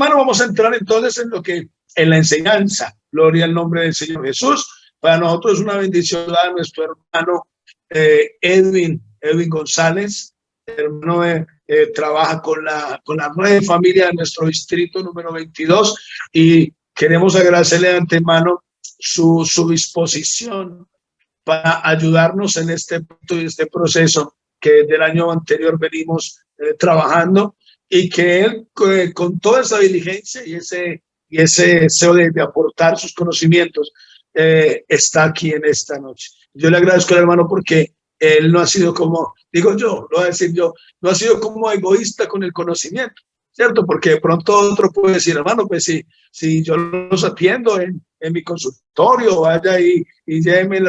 hermano, vamos a entrar entonces en la enseñanza. Gloria al nombre del Señor Jesús. Para nosotros es una bendición a nuestro hermano Edwin González. Hermano trabaja con la red de familia de nuestro distrito número 22 y queremos agradecerle de antemano su disposición para ayudarnos en este punto y este proceso que desde el año anterior venimos trabajando, y que él con toda esa diligencia y ese deseo de aportar sus conocimientos está aquí en esta noche. Yo le agradezco al hermano porque él no ha sido como, digo yo, lo voy a decir yo, no ha sido como egoísta con el conocimiento, ¿cierto? Porque de pronto otro puede decir, hermano, pues si yo los atiendo en mi consultorio, vaya y lléveme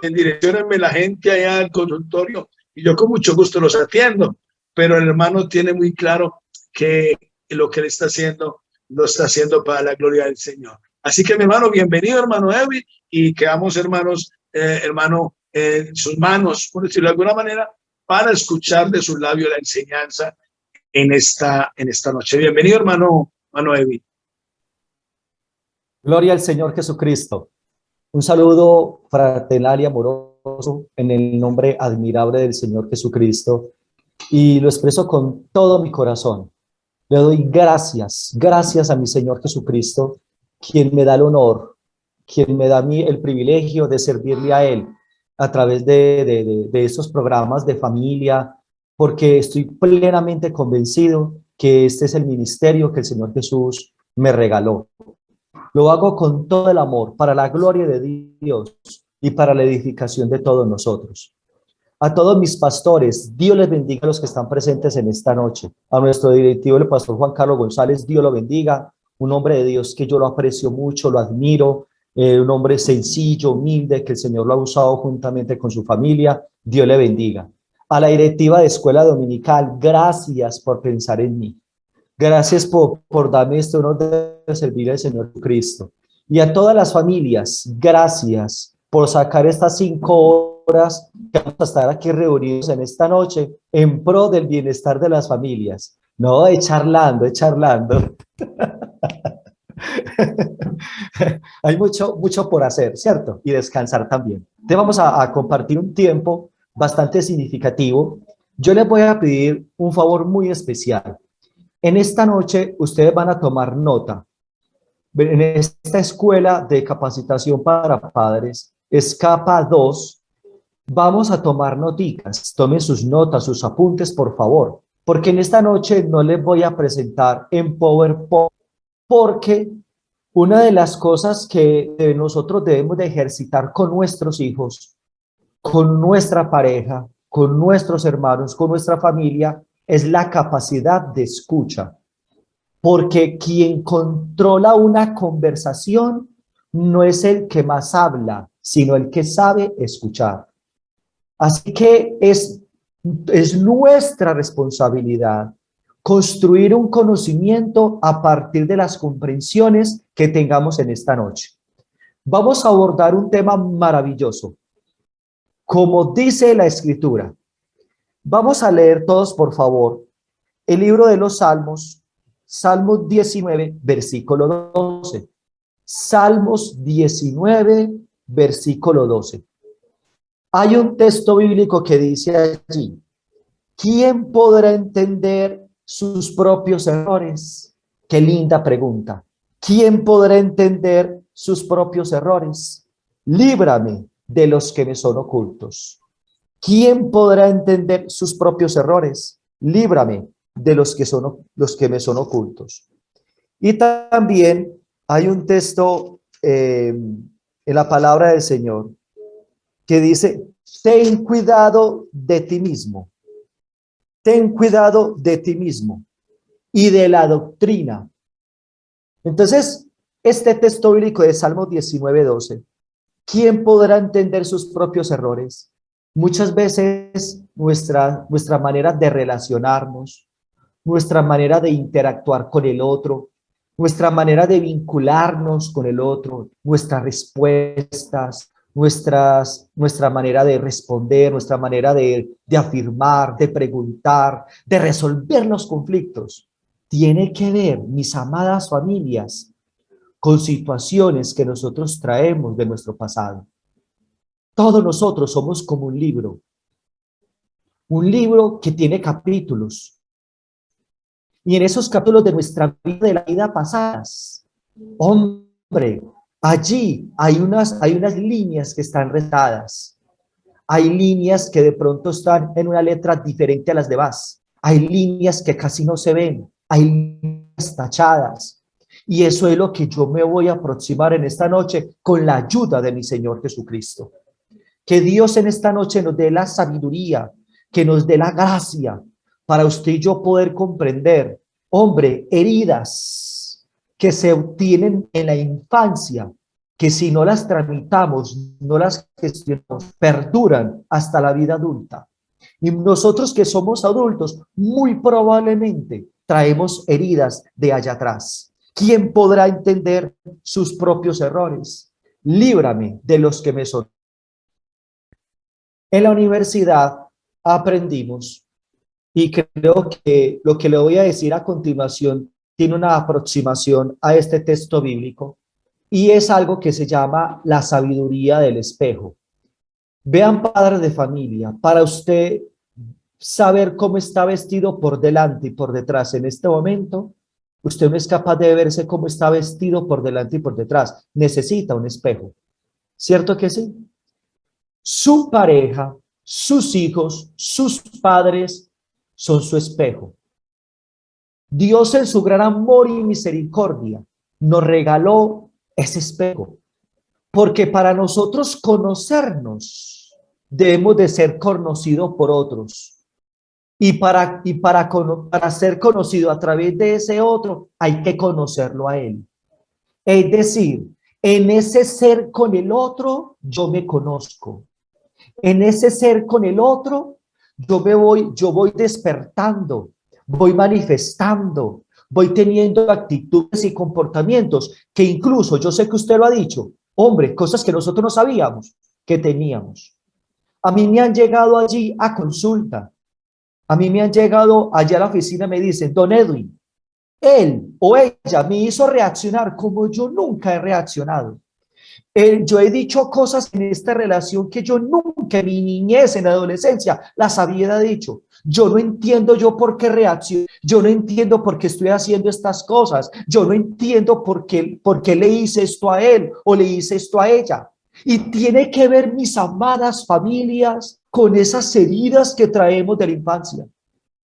direcciónenme la gente allá al consultorio y yo con mucho gusto los atiendo. Pero el hermano tiene muy claro que lo que él está haciendo, lo está haciendo para la gloria del Señor. Así que, mi hermano, bienvenido, hermano Edwin, y quedamos, hermanos, en sus manos, por decirlo de alguna manera, para escuchar de sus labios la enseñanza en esta noche. Bienvenido, hermano Edwin. Gloria al Señor Jesucristo. Un saludo fraternal y amoroso en el nombre admirable del Señor Jesucristo, y lo expreso con todo mi corazón. Le doy gracias a mi Señor Jesucristo, quien me da el honor, quien me da a mí el privilegio de servirle a Él a través de estos programas de familia, porque estoy plenamente convencido que este es el ministerio que el Señor Jesús me regaló. Lo hago con todo el amor, para la gloria de Dios y para la edificación de todos nosotros. A todos mis pastores, Dios les bendiga a los que están presentes en esta noche. A nuestro directivo, el pastor Juan Carlos González, Dios lo bendiga. Un hombre de Dios que yo lo aprecio mucho, lo admiro. Un hombre sencillo, humilde, que el Señor lo ha usado juntamente con su familia. Dios le bendiga. A la directiva de Escuela Dominical, gracias por pensar en mí. Gracias por darme este honor de servir al Señor Cristo. Y a todas las familias, gracias por sacar estas 5 horas que vamos a estar aquí reunidos en esta noche en pro del bienestar de las familias. No, charlando. Hay mucho por hacer, ¿cierto? Y descansar también. Te vamos a compartir un tiempo bastante significativo. Yo les voy a pedir un favor muy especial. En esta noche ustedes van a tomar nota. En esta escuela de capacitación para padres, Escapa 2, vamos a tomar noticas. Tomen sus notas, sus apuntes, por favor, porque en esta noche no les voy a presentar en PowerPoint, porque una de las cosas que nosotros debemos de ejercitar con nuestros hijos, con nuestra pareja, con nuestros hermanos, con nuestra familia, es la capacidad de escucha. Porque quien controla una conversación no es el que más habla, sino el que sabe escuchar. Así que es nuestra responsabilidad construir un conocimiento a partir de las comprensiones que tengamos en esta noche. Vamos a abordar un tema maravilloso. Como dice la Escritura, vamos a leer todos, por favor, el libro de los Salmos, Salmos 19, versículo 12. Salmos 19, versículo 12. Hay un texto bíblico que dice allí: ¿quién podrá entender sus propios errores? Qué linda pregunta. ¿Quién podrá entender sus propios errores? Líbrame de los que me son ocultos. ¿Quién podrá entender sus propios errores? Líbrame de los que me son ocultos. Y también hay un texto en la palabra del Señor que dice: ten cuidado de ti mismo. Ten cuidado de ti mismo y de la doctrina. Entonces, este texto bíblico de Salmos 19:12, ¿quién podrá entender sus propios errores? Muchas veces nuestra manera de relacionarnos, nuestra manera de interactuar con el otro, nuestra manera de vincularnos con el otro, nuestras respuestas, nuestra manera de responder, nuestra manera de afirmar, de preguntar, de resolver los conflictos, tiene que ver, mis amadas familias, con situaciones que nosotros traemos de nuestro pasado. Todos nosotros somos como un libro que tiene capítulos, y en esos capítulos de nuestra vida, de la vida pasadas, hombre, allí hay unas líneas que están retadas, hay líneas que de pronto están en una letra diferente a las demás, hay líneas que casi no se ven, hay líneas tachadas, y eso es lo que yo me voy a aproximar en esta noche con la ayuda de mi Señor Jesucristo. Que Dios en esta noche nos dé la sabiduría, que nos dé la gracia para usted y yo poder comprender, hombre, heridas que se obtienen en la infancia, que si no las tramitamos, no las gestionamos, perduran hasta la vida adulta. Y nosotros que somos adultos, muy probablemente traemos heridas de allá atrás. ¿Quién podrá entender sus propios errores? Líbrame de los que me son. En la universidad aprendimos, y creo que lo que le voy a decir a continuación tiene una aproximación a este texto bíblico, y es algo que se llama la sabiduría del espejo. Vean, padres de familia, para usted saber cómo está vestido por delante y por detrás en este momento, usted no es capaz de verse cómo está vestido por delante y por detrás. Necesita un espejo. ¿Cierto que sí? Su pareja, sus hijos, sus padres son su espejo. Dios en su gran amor y misericordia nos regaló ese espejo, porque para nosotros conocernos debemos de ser conocidos por otros, y para ser conocido a través de ese otro hay que conocerlo a él. Es decir, en ese ser con el otro yo me conozco. En ese ser con el otro, yo voy despertando, voy manifestando, voy teniendo actitudes y comportamientos que incluso, yo sé que usted lo ha dicho, hombre, cosas que nosotros no sabíamos que teníamos. A mí me han llegado allí a consulta, a mí me han llegado allá a la oficina, me dicen, don Edwin, él o ella me hizo reaccionar como yo nunca he reaccionado. Yo he dicho cosas en esta relación que yo nunca en mi niñez, en la adolescencia, las había dicho. Yo no entiendo yo por qué reacciono, yo no entiendo por qué estoy haciendo estas cosas, yo no entiendo por qué le hice esto a él o le hice esto a ella. Y tiene que ver, mis amadas familias, con esas heridas que traemos de la infancia.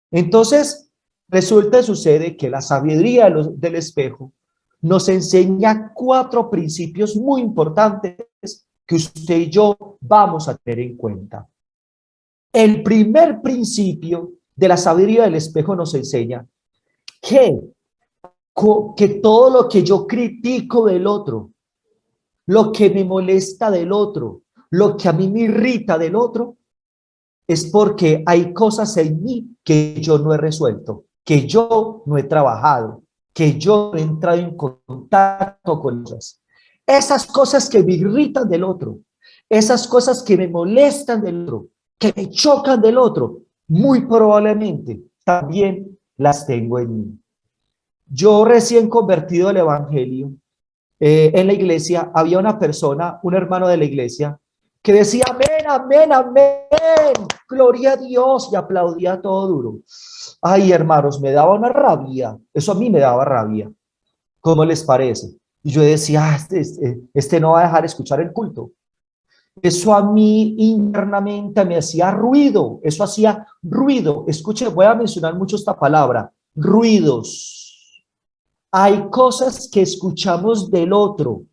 Entonces, resulta y sucede que la sabiduría del espejo nos enseña 4 principios muy importantes que usted y yo vamos a tener en cuenta. El primer principio de la sabiduría del espejo nos enseña que todo lo que yo critico del otro, lo que me molesta del otro, lo que a mí me irrita del otro, es porque hay cosas en mí que yo no he resuelto, que yo no he trabajado, que yo no he entrado en contacto con ellas. Esas cosas que me irritan del otro, esas cosas que me molestan del otro, que me chocan del otro, muy probablemente también las tengo en mí. Yo recién convertido al evangelio, en la iglesia, había una persona, un hermano de la iglesia, que decía, amén, amén, amén, gloria a Dios, y aplaudía todo duro. Ay, hermanos, me daba una rabia, eso a mí me daba rabia. ¿Cómo les parece? Y yo decía, este no va a dejar escuchar el culto. Eso a mí internamente me hacía ruido, eso hacía ruido. Escuche, voy a mencionar mucho esta palabra, ruidos. Hay cosas que escuchamos del otro,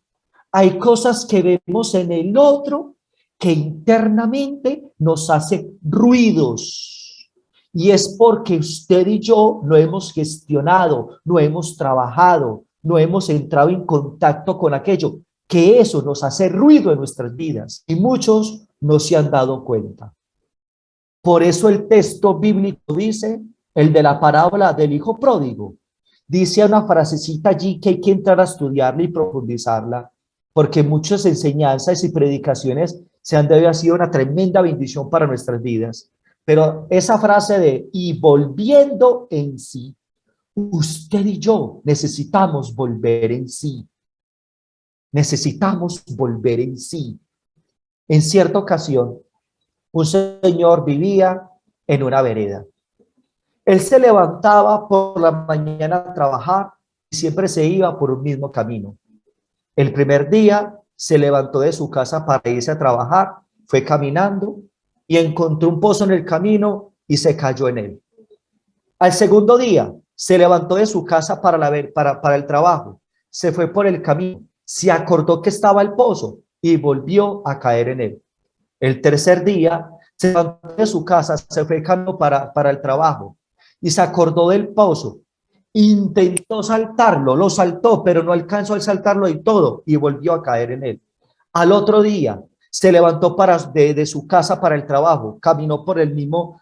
hay cosas que vemos en el otro que internamente nos hace ruidos. Y es porque usted y yo no hemos gestionado, no hemos trabajado, no hemos entrado en contacto con aquello, que eso nos hace ruido en nuestras vidas. Y muchos no se han dado cuenta. Por eso el texto bíblico dice, el de la parábola del hijo pródigo, dice una frasecita allí que hay que entrar a estudiarla y profundizarla, porque muchas enseñanzas y predicaciones se han de haber sido una tremenda bendición para nuestras vidas. Pero esa frase de, y volviendo en sí, usted y yo necesitamos volver en sí. Necesitamos volver en sí. En cierta ocasión, un señor vivía en una vereda. Él se levantaba por la mañana a trabajar y siempre se iba por un mismo camino. El primer día se levantó de su casa para irse a trabajar, fue caminando y encontró un pozo en el camino y se cayó en él. Al segundo día se levantó de su casa para el trabajo, se fue por el camino, se acordó que estaba el pozo y volvió a caer en él. El tercer día se levantó de su casa, se fue camino para el trabajo y se acordó del pozo. Intentó saltarlo, lo saltó, pero no alcanzó a saltarlo y todo y volvió a caer en él. Al otro día se levantó de su casa para el trabajo, caminó por el mismo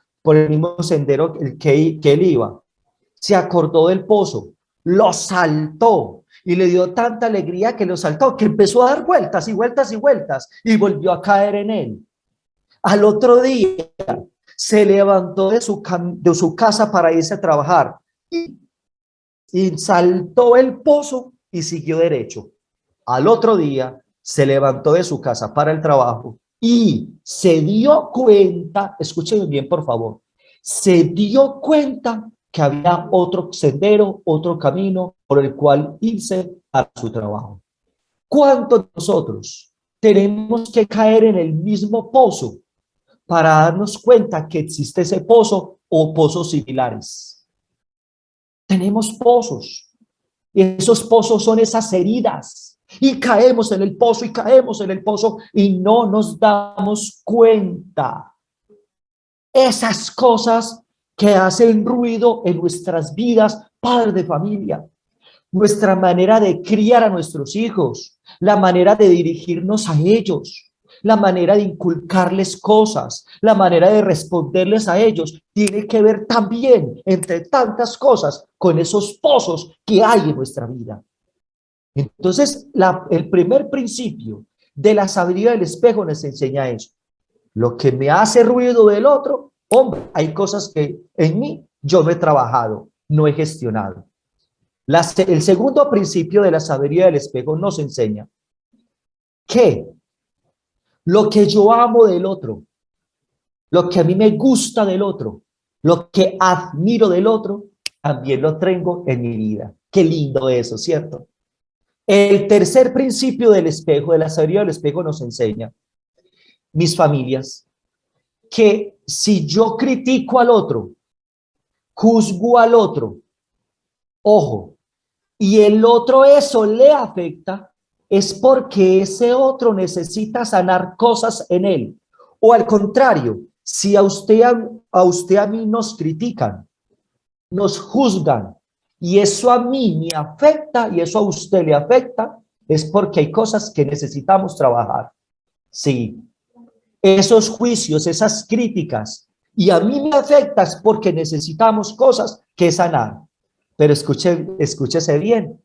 sendero que él iba. Se acordó del pozo, lo saltó y le dio tanta alegría que lo saltó, que empezó a dar vueltas y vueltas y vueltas y volvió a caer en él. Al otro día se levantó de su casa para irse a trabajar y saltó el pozo y siguió derecho. Al otro día se levantó de su casa para el trabajo y se dio cuenta, escuchen bien por favor, se dio cuenta que había otro sendero, otro camino por el cual irse a su trabajo. ¿Cuántos de nosotros tenemos que caer en el mismo pozo para darnos cuenta que existe ese pozo o pozos similares? Tenemos pozos y esos pozos son esas heridas y caemos en el pozo y caemos en el pozo y no nos damos cuenta. Esas cosas que hacen ruido en nuestras vidas, padres de familia, nuestra manera de criar a nuestros hijos, la manera de dirigirnos a ellos, la manera de inculcarles cosas, la manera de responderles a ellos, tiene que ver también, entre tantas cosas, con esos pozos que hay en nuestra vida. Entonces, el primer principio de la sabiduría del espejo nos enseña eso. Lo que me hace ruido del otro, hombre, hay cosas que en mí yo no he trabajado, no he gestionado. El segundo principio de la sabiduría del espejo nos enseña que lo que yo amo del otro, lo que a mí me gusta del otro, lo que admiro del otro, también lo tengo en mi vida. Qué lindo eso, ¿cierto? El tercer principio del espejo, de la sabiduría del espejo, nos enseña, mis familias, que si yo critico al otro, juzgo al otro, ojo, y el otro eso le afecta, es porque ese otro necesita sanar cosas en él. O al contrario, si a usted a mí nos critican, nos juzgan, y eso a mí me afecta y eso a usted le afecta, es porque hay cosas que necesitamos trabajar. Sí, esos juicios, esas críticas, y a mí me afecta es porque necesitamos cosas que sanar. Pero escúchese bien,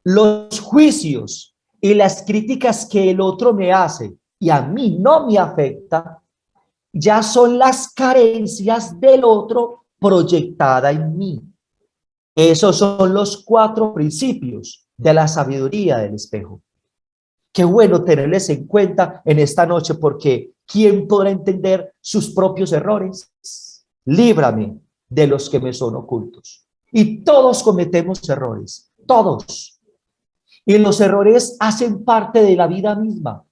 los juicios y las críticas que el otro me hace y a mí no me afecta, ya son las carencias del otro proyectada en mí. Esos son los 4 principios de la sabiduría del espejo. Qué bueno tenerles en cuenta en esta noche, porque ¿quién podrá entender sus propios errores? Líbrame de los que me son ocultos. Y todos cometemos errores, todos. Y los errores hacen parte de la vida misma.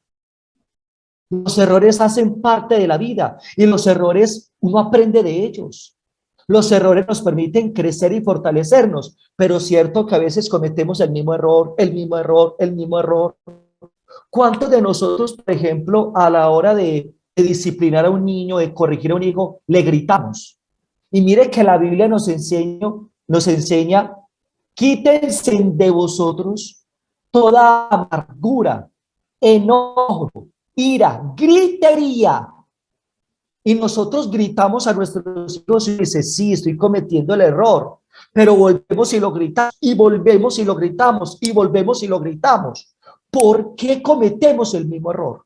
Los errores hacen parte de la vida y los errores uno aprende de ellos. Los errores nos permiten crecer y fortalecernos, pero es cierto que a veces cometemos el mismo error, el mismo error, el mismo error. ¿Cuántos de nosotros, por ejemplo, a la hora de disciplinar a un niño, de corregir a un hijo, le gritamos? Y mire que la Biblia nos enseña, quítense de vosotros toda amargura, enojo, ira, gritería. Y nosotros gritamos a nuestros hijos y dice, sí, estoy cometiendo el error, pero volvemos y lo gritamos, y volvemos y lo gritamos, y volvemos y lo gritamos. ¿Por qué cometemos el mismo error?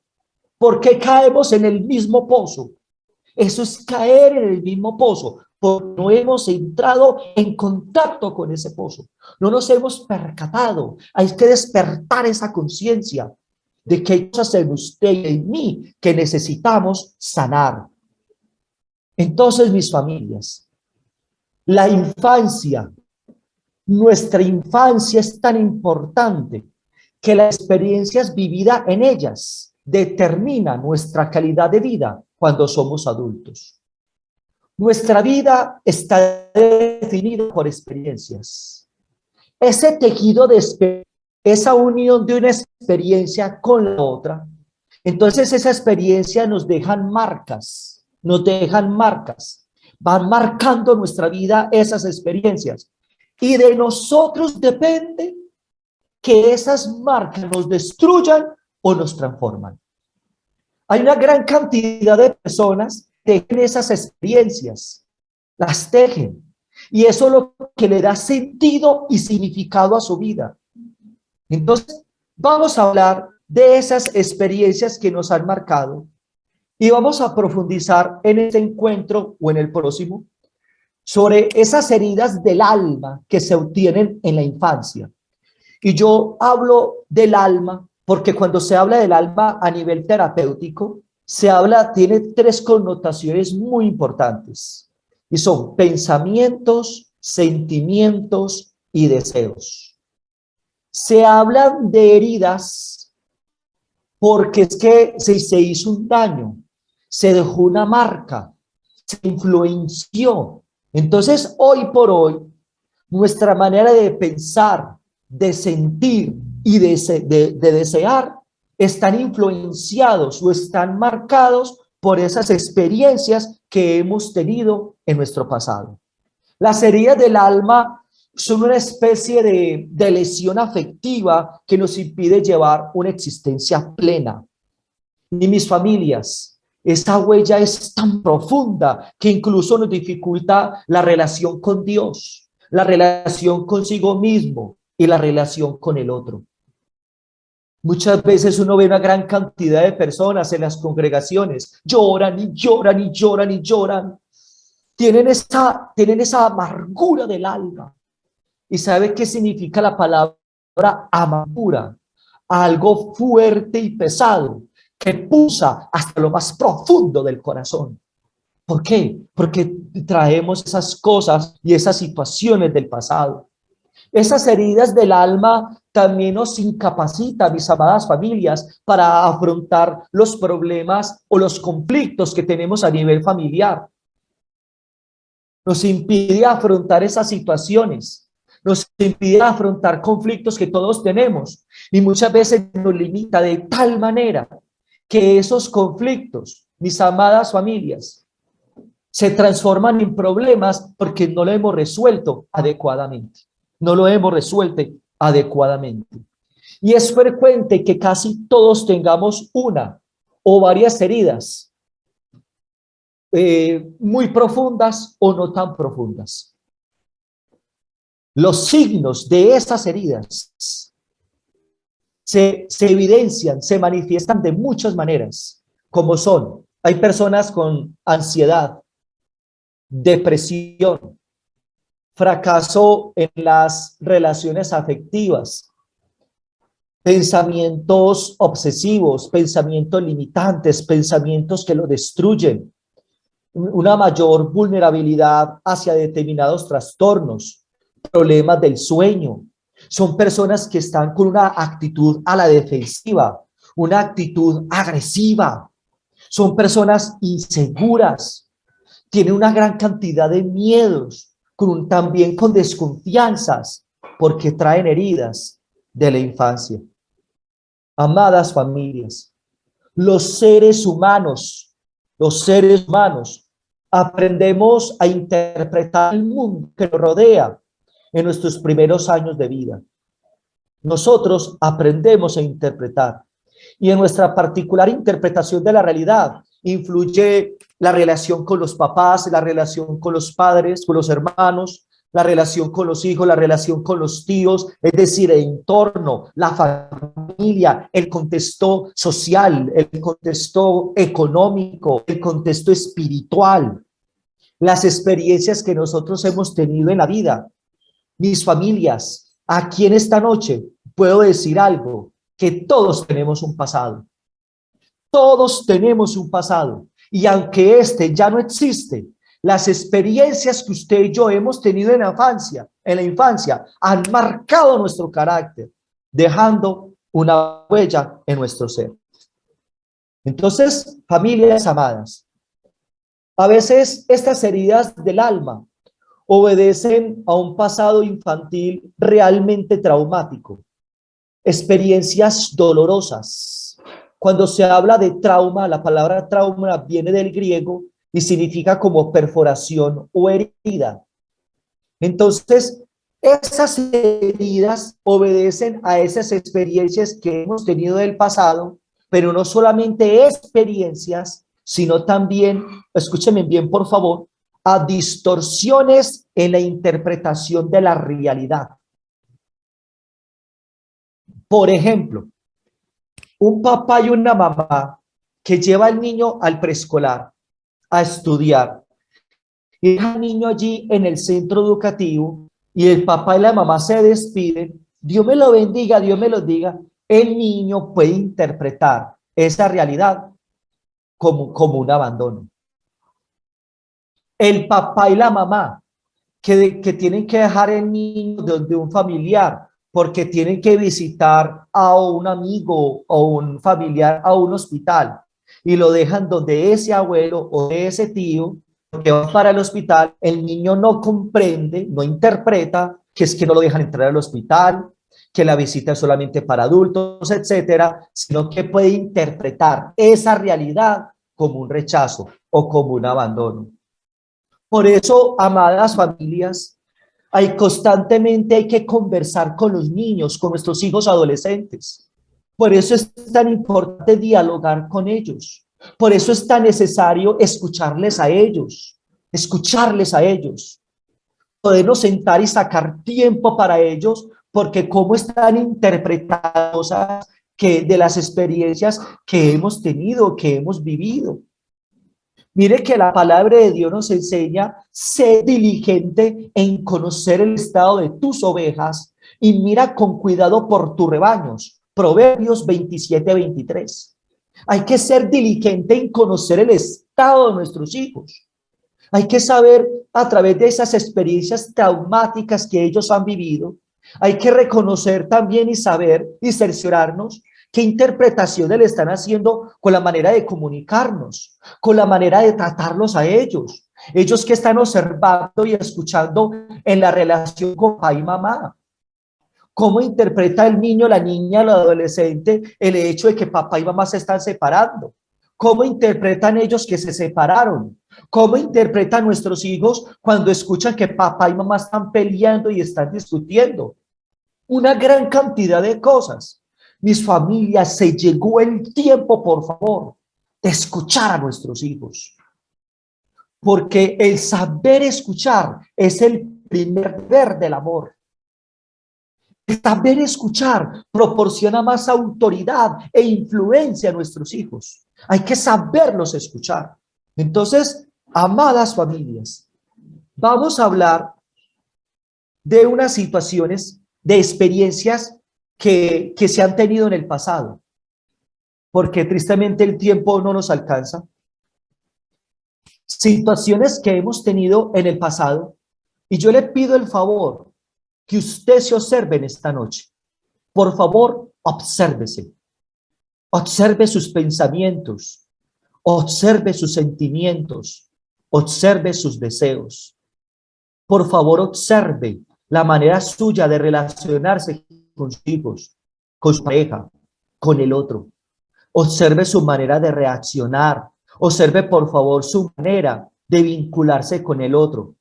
¿Por qué caemos en el mismo pozo? Eso es caer en el mismo pozo. porque no hemos entrado en contacto con ese pozo, no nos hemos percatado. Hay que despertar esa conciencia de que hay cosas en usted y en mí que necesitamos sanar. Entonces, mis familias, la infancia, nuestra infancia es tan importante que las experiencias vividas en ellas determinan nuestra calidad de vida cuando somos adultos. Nuestra vida está definida por experiencias. Ese tejido de esa unión de una experiencia con la otra, entonces esa experiencia nos dejan marcas, van marcando nuestra vida esas experiencias. Y de nosotros depende que esas marcas nos destruyan o nos transforman. Hay una gran cantidad de personas que tejen esas experiencias, las tejen, y eso es lo que le da sentido y significado a su vida. Entonces, vamos a hablar de esas experiencias que nos han marcado y vamos a profundizar en este encuentro o en el próximo sobre esas heridas del alma que se obtienen en la infancia. Y yo hablo del alma porque cuando se habla del alma a nivel terapéutico, tiene tres connotaciones muy importantes y son pensamientos, sentimientos y deseos. Se hablan de heridas porque es que se hizo un daño, se dejó una marca, se influenció. Entonces, hoy por hoy, nuestra manera de pensar, de sentir y de desear están influenciados o están marcados por esas experiencias que hemos tenido en nuestro pasado. Las heridas del alma son una especie de lesión afectiva que nos impide llevar una existencia plena. Y mis familias, esta huella es tan profunda que incluso nos dificulta la relación con Dios, la relación consigo mismo y la relación con el otro. Muchas veces uno ve una gran cantidad de personas en las congregaciones, lloran y lloran y lloran y lloran. Tienen esa amargura del alma. ¿Y sabe qué significa la palabra amargura? Algo fuerte y pesado que pulsa hasta lo más profundo del corazón. ¿Por qué? Porque traemos esas cosas y esas situaciones del pasado. Esas heridas del alma también nos incapacitan, mis amadas familias, para afrontar los problemas o los conflictos que tenemos a nivel familiar. Nos impide afrontar esas situaciones, nos impide afrontar conflictos que todos tenemos y muchas veces nos limita de tal manera que esos conflictos, mis amadas familias, se transforman en problemas porque no lo hemos resuelto adecuadamente. No lo hemos resuelto adecuadamente. Y es frecuente que casi todos tengamos una o varias heridas muy profundas o no tan profundas. Los signos de esas heridas se evidencian, se manifiestan de muchas maneras, como son, hay personas con ansiedad, depresión, fracaso en las relaciones afectivas, pensamientos obsesivos, pensamientos limitantes, pensamientos que lo destruyen, una mayor vulnerabilidad hacia determinados trastornos, problemas del sueño. Son personas que están con una actitud a la defensiva, una actitud agresiva. Son personas inseguras, tienen una gran cantidad de miedos, también con desconfianzas, porque traen heridas de la infancia. Amadas familias, los seres humanos, aprendemos a interpretar el mundo que nos rodea en nuestros primeros años de vida. Nosotros aprendemos a interpretar y en nuestra particular interpretación de la realidad influye la relación con los papás, la relación con los padres, con los hermanos, la relación con los hijos, la relación con los tíos, es decir, el entorno, la familia, el contexto social, el contexto económico, el contexto espiritual. las experiencias que nosotros hemos tenido en la vida. Mis familias, aquí en esta noche puedo decir algo, que todos tenemos un pasado. Todos tenemos un pasado. Y aunque este ya no existe, las experiencias que usted y yo hemos tenido en la infancia, han marcado nuestro carácter, dejando una huella en nuestro ser. Entonces, familias amadas, a veces estas heridas del alma obedecen a un pasado infantil realmente traumático, experiencias dolorosas. Cuando se habla de trauma, la palabra trauma viene del griego y significa como perforación o herida. Entonces, esas heridas obedecen a esas experiencias que hemos tenido del pasado, pero no solamente experiencias, sino también, escúchenme bien por favor, a distorsiones en la interpretación de la realidad. Por ejemplo, un papá y una mamá que lleva al niño al preescolar a estudiar y deja al niño allí en el centro educativo y el papá y la mamá se despiden, Dios me lo bendiga, Dios me lo diga, el niño puede interpretar esa realidad como un abandono. El papá y la mamá que tienen que dejar el niño de un familiar porque tienen que visitar a un amigo o un familiar a un hospital y lo dejan donde ese abuelo o de ese tío que va para el hospital, el niño no comprende, no interpreta que es que no lo dejan entrar al hospital, que la visita es solamente para adultos, etcétera, sino que puede interpretar esa realidad como un rechazo o como un abandono. Por eso, amadas familias, constantemente hay que conversar con los niños, con nuestros hijos adolescentes. Por eso es tan importante dialogar con ellos. Por eso es tan necesario escucharles a ellos, podernos sentar y sacar tiempo para ellos, porque cómo están interpretadas que de las experiencias que hemos tenido, que hemos vivido. Mire que la palabra de Dios nos enseña, sé diligente en conocer el estado de tus ovejas y mira con cuidado por tus rebaños. Proverbios 27-23. Hay que ser diligente en conocer el estado de nuestros hijos. Hay que saber a través de esas experiencias traumáticas que ellos han vivido. Hay que reconocer también y saber y cerciorarnos qué interpretaciones le están haciendo con la manera de comunicarnos, con la manera de tratarlos a ellos. Ellos que están observando y escuchando en la relación con papá y mamá. ¿Cómo interpreta el niño, la niña, el adolescente el hecho de que papá y mamá se están separando? ¿Cómo interpretan ellos que se separaron? ¿Cómo interpretan nuestros hijos cuando escuchan que papá y mamá están peleando y están discutiendo? Una gran cantidad de cosas. Mis familias, se llegó el tiempo, por favor, de escuchar a nuestros hijos. Porque el saber escuchar es el primer deber del amor. El saber escuchar proporciona más autoridad e influencia a nuestros hijos. Hay que saberlos escuchar. Entonces, amadas familias, vamos a hablar de unas situaciones, de experiencias que se han tenido en el pasado, porque tristemente el tiempo no nos alcanza. Situaciones que hemos tenido en el pasado, y yo le pido el favor que usted se observe en esta noche. Por favor, obsérvese. Observe sus pensamientos, observe sus sentimientos, observe sus deseos. Por favor, observe la manera suya de relacionarse con sus hijos, con su pareja, con el otro. Observe su manera de reaccionar. Observe, por favor, su manera de vincularse con el otro.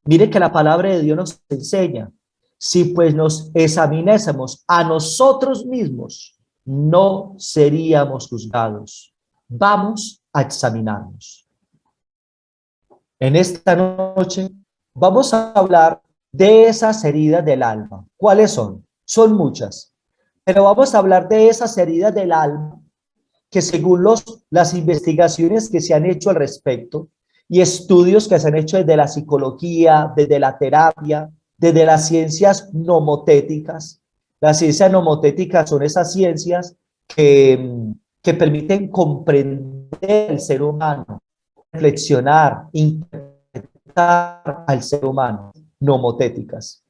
Mire que la palabra de Dios nos enseña, si pues nos examinásemos a nosotros mismos, no seríamos juzgados. Vamos a examinarnos. En esta noche vamos a hablar de esas heridas del alma. ¿Cuáles son? Son muchas, pero vamos a hablar de esas heridas del alma que según las investigaciones que se han hecho al respecto, y estudios que se han hecho desde la psicología, desde la terapia, desde las ciencias nomotéticas. Las ciencias nomotéticas son esas ciencias que permiten comprender el ser humano, reflexionar, interpretar al ser humano, nomotéticas.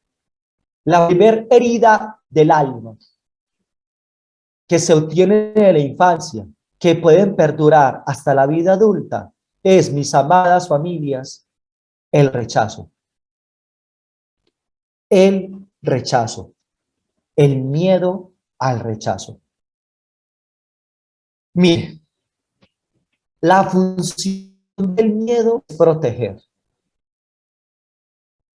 La primera herida del alma que se obtiene en la infancia, que pueden perdurar hasta la vida adulta, es, mis amadas familias, el rechazo. El rechazo, el miedo al rechazo. Mire, la función del miedo es proteger.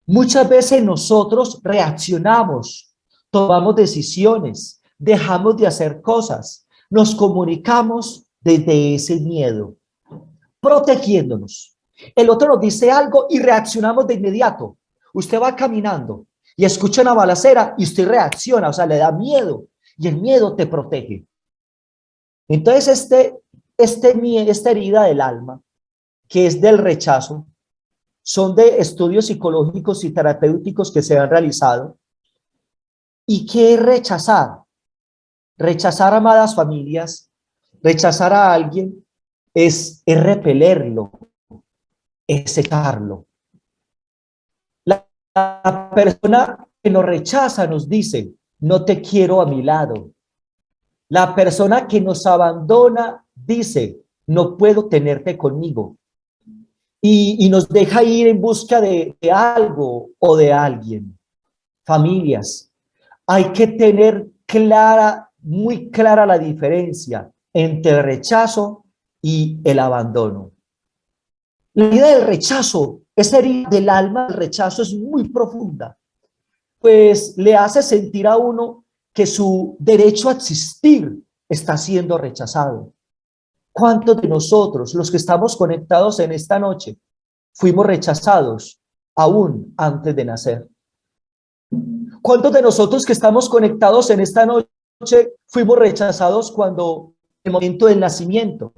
Muchas veces nosotros reaccionamos, tomamos decisiones, dejamos de hacer cosas, nos comunicamos desde ese miedo, protegiéndonos. El otro nos dice algo y reaccionamos de inmediato. Usted va caminando y escucha una balacera y usted reacciona, o sea, le da miedo y el miedo te protege. Entonces, esta herida del alma, que es del rechazo, son de estudios psicológicos y terapéuticos que se han realizado. ¿Y qué es rechazar? Rechazar, amadas familias, rechazar a alguien es repelerlo, es echarlo. La persona que nos rechaza nos dice, no te quiero a mi lado. La persona que nos abandona dice, no puedo tenerte conmigo. Y nos deja ir en busca de algo o de alguien. Familias, hay que tener muy clara la diferencia entre el rechazo y el abandono. La herida del rechazo, esa herida del alma, el rechazo es muy profunda, pues le hace sentir a uno que su derecho a existir está siendo rechazado. ¿Cuántos de nosotros, los que estamos conectados en esta noche, fuimos rechazados aún antes de nacer? ¿Cuántos de nosotros que estamos conectados en esta noche fuimos rechazados cuando el momento del nacimiento?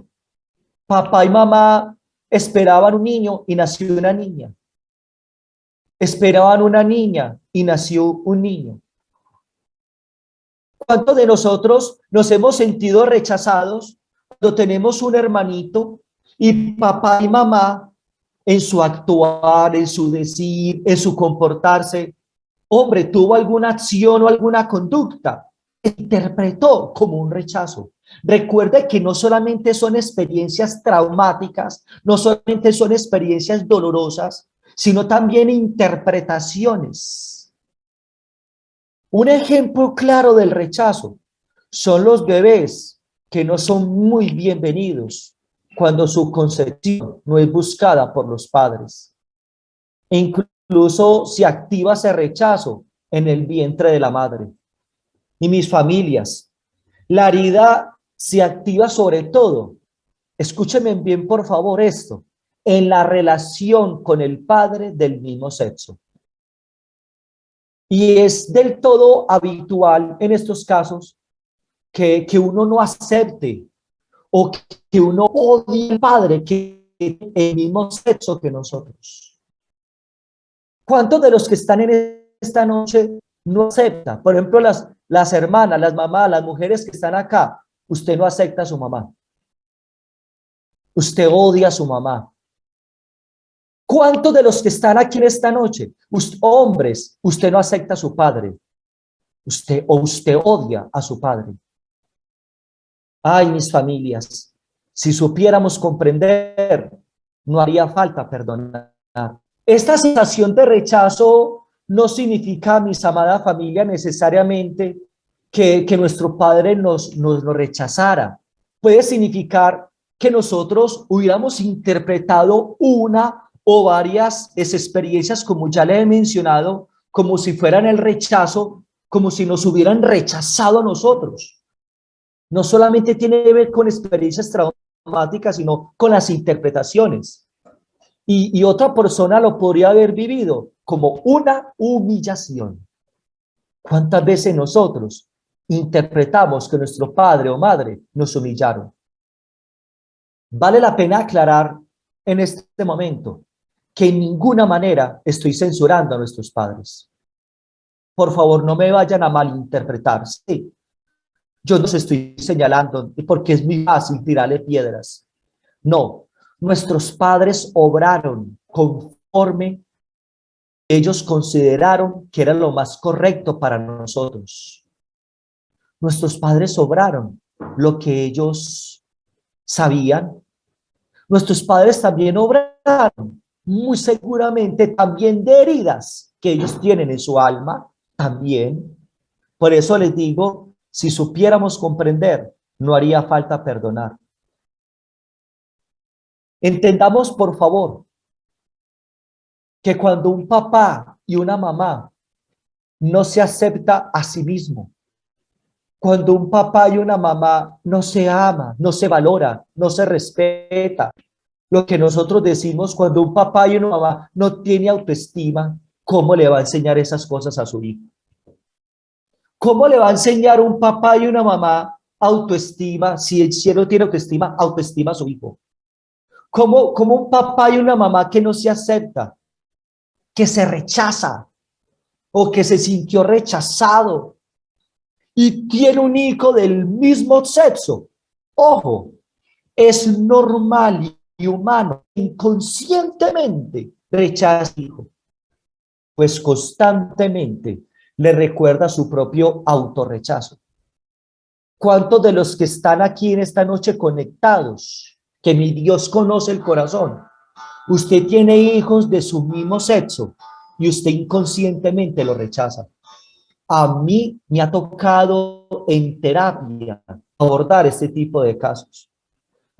Papá y mamá esperaban un niño y nació una niña. Esperaban una niña y nació un niño. ¿Cuántos de nosotros nos hemos sentido rechazados cuando tenemos un hermanito y papá y mamá en su actuar, en su decir, en su comportarse, hombre, tuvo alguna acción o alguna conducta, interpretó como un rechazo? Recuerde que no solamente son experiencias traumáticas, no solamente son experiencias dolorosas, sino también interpretaciones. Un ejemplo claro del rechazo son los bebés que no son muy bienvenidos cuando su concepción no es buscada por los padres. E incluso se activa ese rechazo en el vientre de la madre. Y mis familias, la herida se activa sobre todo, escúchenme bien por favor esto, en la relación con el padre del mismo sexo. Y es del todo habitual en estos casos que uno no acepte o que uno odie al padre que tiene el mismo sexo que nosotros. ¿Cuántos de los que están en esta noche no acepta? Por ejemplo, las hermanas, las mamás, las mujeres que están acá, usted no acepta a su mamá. Usted odia a su mamá. ¿Cuántos de los que están aquí en esta noche, hombres, usted no acepta a su padre? Usted odia a su padre. Ay, mis familias, si supiéramos comprender, no haría falta perdonar. Esta sensación de rechazo no significa, mis amadas familias, necesariamente que nuestro padre nos rechazara. Puede significar que nosotros hubiéramos interpretado una o varias experiencias, como ya le he mencionado, como si fueran el rechazo, como si nos hubieran rechazado a nosotros. No solamente tiene que ver con experiencias traumáticas, sino con las interpretaciones. Y otra persona lo podría haber vivido como una humillación. ¿Cuántas veces nosotros interpretamos que nuestro padre o madre nos humillaron? Vale la pena aclarar en este momento que en ninguna manera estoy censurando a nuestros padres. Por favor, no me vayan a malinterpretar. Sí, yo no los estoy señalando porque es muy fácil tirarle piedras. No, nuestros padres obraron conforme ellos consideraron que era lo más correcto para nosotros. Nuestros padres obraron lo que ellos sabían. Nuestros padres también obraron, muy seguramente también de heridas que ellos tienen en su alma, también. Por eso les digo, si supiéramos comprender, no haría falta perdonar. Entendamos, por favor, que cuando un papá y una mamá no se acepta a sí mismo, cuando un papá y una mamá no se ama, no se valora, no se respeta, lo que nosotros decimos cuando un papá y una mamá no tiene autoestima, ¿cómo le va a enseñar esas cosas a su hijo? ¿Cómo le va a enseñar un papá y una mamá autoestima si el cielo tiene autoestima, autoestima a su hijo? ¿Cómo un papá y una mamá que no se acepta, que se rechaza o que se sintió rechazado y tiene un hijo del mismo sexo? Ojo, es normal y humano, inconscientemente rechaza al hijo, pues constantemente le recuerda su propio autorrechazo. ¿Cuántos de los que están aquí en esta noche conectados, que mi Dios conoce el corazón, usted tiene hijos de su mismo sexo y usted inconscientemente lo rechaza? A mí me ha tocado en terapia abordar este tipo de casos.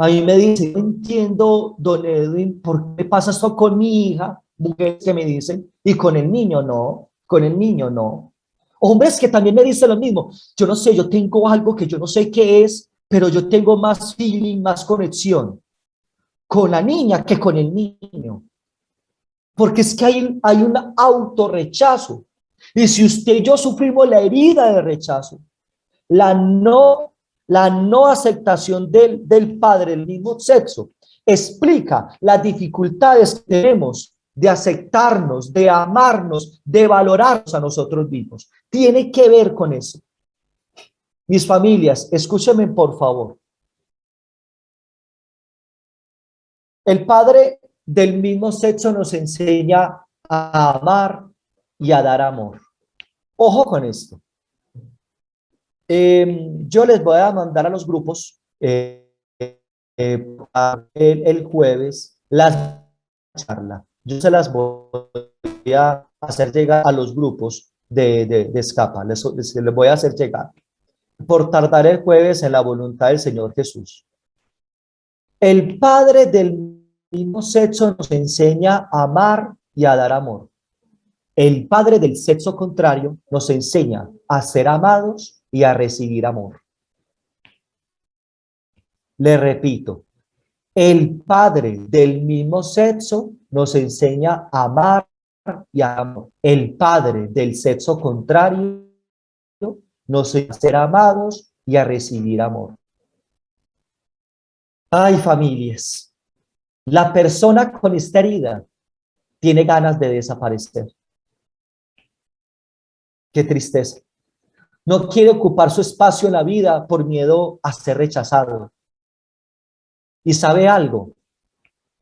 A mí me dicen, no entiendo, don Edwin, ¿por qué pasa esto con mi hija? Mujeres que me dicen, y con el niño no, con el niño no. Hombres que también me dicen lo mismo. Yo no sé, yo tengo algo que yo no sé qué es, pero yo tengo más feeling, más conexión con la niña que con el niño. Porque es que hay un autorrechazo. Y si usted y yo sufrimos la herida de rechazo, la no aceptación del padre del mismo sexo explica las dificultades que tenemos de aceptarnos, de amarnos, de valorarnos a nosotros mismos. Tiene que ver con eso. Mis familias, escúchenme por favor. El padre del mismo sexo nos enseña a amar y a dar amor. Ojo con esto. Yo les voy a mandar a los grupos el jueves la charla. Yo se las voy a hacer llegar a los grupos de Escapa. Les voy a hacer llegar. Por tardar el jueves en la voluntad del Señor Jesús. El padre del mismo sexo nos enseña a amar y a dar amor. El padre del sexo contrario nos enseña a ser amados y a recibir amor. Le repito, el padre del mismo sexo nos enseña a amar y a amor. El padre del sexo contrario nos enseña a ser amados y a recibir amor. Ay, familias, la persona con esta herida tiene ganas de desaparecer. Qué tristeza. No quiere ocupar su espacio en la vida por miedo a ser rechazado. ¿Y sabe algo?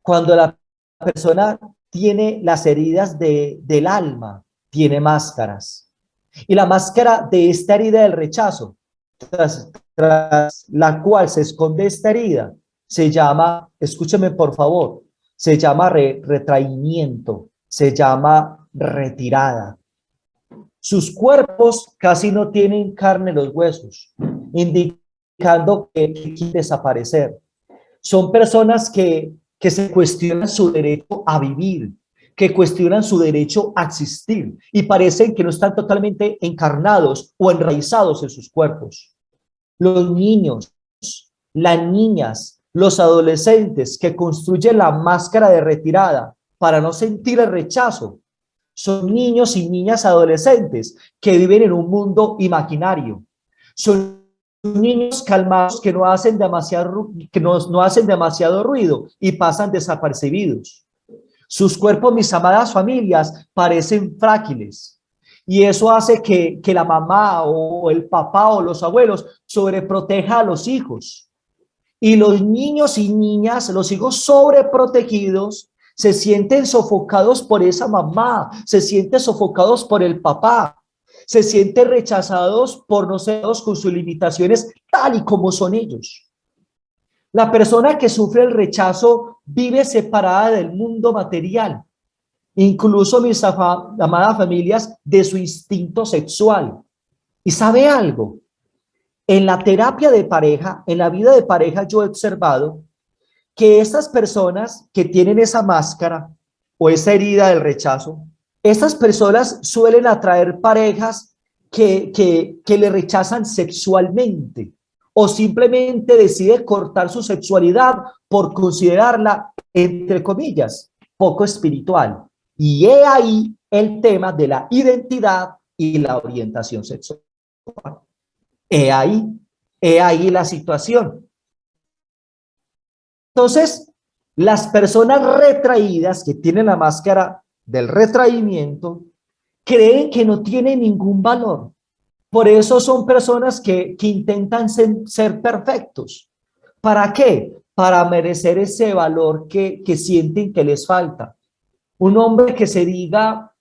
Cuando la persona tiene las heridas del alma, tiene máscaras. Y la máscara de esta herida del rechazo, tras la cual se esconde esta herida, se llama, escúcheme por favor, se llama retraimiento, se llama retirada. Sus cuerpos casi no tienen carne en los huesos, indicando que quieren desaparecer. Son personas que se cuestionan su derecho a vivir, que cuestionan su derecho a existir y parecen que no están totalmente encarnados o enraizados en sus cuerpos. Los niños, las niñas, los adolescentes que construyen la máscara de retirada para no sentir el rechazo, son niños y niñas adolescentes que viven en un mundo imaginario. Son niños calmados que no hacen no hacen demasiado ruido y pasan desapercibidos. Sus cuerpos, mis amadas familias, parecen frágiles. Y eso hace que la mamá o el papá o los abuelos sobreproteja a los hijos. Y los niños y niñas, los hijos sobreprotegidos, se sienten sofocados por esa mamá, se sienten sofocados por el papá, se sienten rechazados por no ser con sus limitaciones tal y como son ellos. La persona que sufre el rechazo vive separada del mundo material, incluso mis amadas familias, de su instinto sexual. ¿Y sabe algo? En la terapia de pareja, en la vida de pareja, yo he observado que estas personas que tienen esa máscara o esa herida del rechazo, estas personas suelen atraer parejas que le rechazan sexualmente o simplemente decide cortar su sexualidad por considerarla, entre comillas, poco espiritual. Y he ahí el tema de la identidad y la orientación sexual. He ahí la situación. Entonces, las personas retraídas que tienen la máscara del retraimiento creen que no tienen ningún valor. Por eso son personas que intentan ser perfectos. ¿Para qué? Para merecer ese valor que sienten que les falta. Un hombre que se diga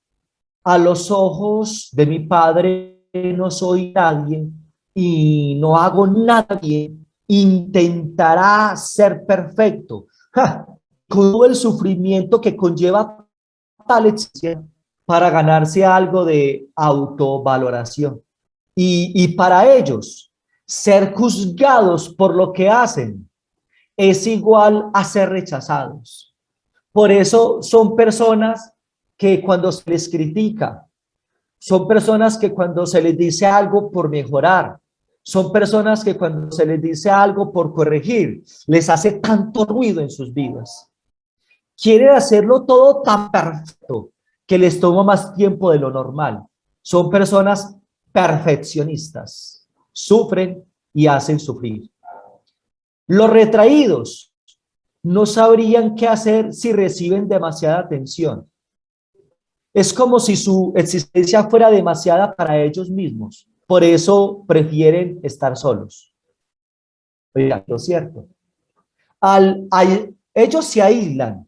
a los ojos de mi padre no soy nadie y no hago nada bien, intentará ser perfecto. Con todo el sufrimiento que conlleva tal exigencia para ganarse algo de autovaloración. Y para ellos, ser juzgados por lo que hacen es igual a ser rechazados. Por eso son personas que cuando se les critica, son personas que cuando se les dice algo por mejorar, son personas que cuando se les dice algo por corregir, les hace tanto ruido en sus vidas. Quieren hacerlo todo tan perfecto que les toma más tiempo de lo normal. Son personas perfeccionistas, sufren y hacen sufrir. Los retraídos no sabrían qué hacer si reciben demasiada atención. Es como si su existencia fuera demasiada para ellos mismos. Por eso prefieren estar solos. Oiga, lo cierto. Ellos se aíslan.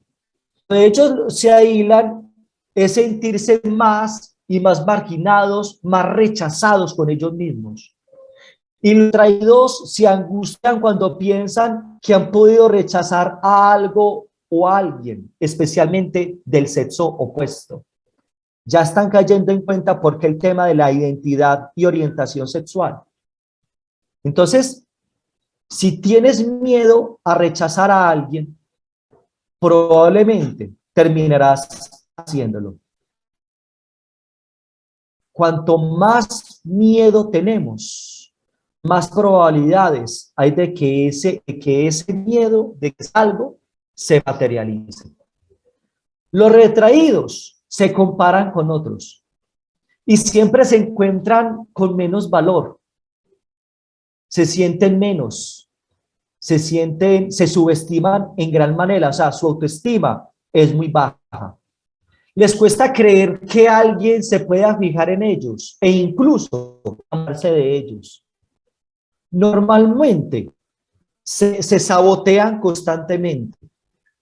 Ellos se aíslan es sentirse más y más marginados, más rechazados con ellos mismos. Y los traídos se angustian cuando piensan que han podido rechazar a algo o a alguien, especialmente del sexo opuesto. Ya están cayendo en cuenta por qué el tema de la identidad y orientación sexual. Entonces, si tienes miedo a rechazar a alguien, probablemente terminarás haciéndolo. Cuanto más miedo tenemos, más probabilidades hay de que ese miedo de que es algo se materialice. Los retraídos se comparan con otros y siempre se encuentran con menos valor, se sienten menos, se subestiman en gran manera, o sea, su autoestima es muy baja. Les cuesta creer que alguien se pueda fijar en ellos e incluso amarse de ellos. Normalmente se sabotean constantemente,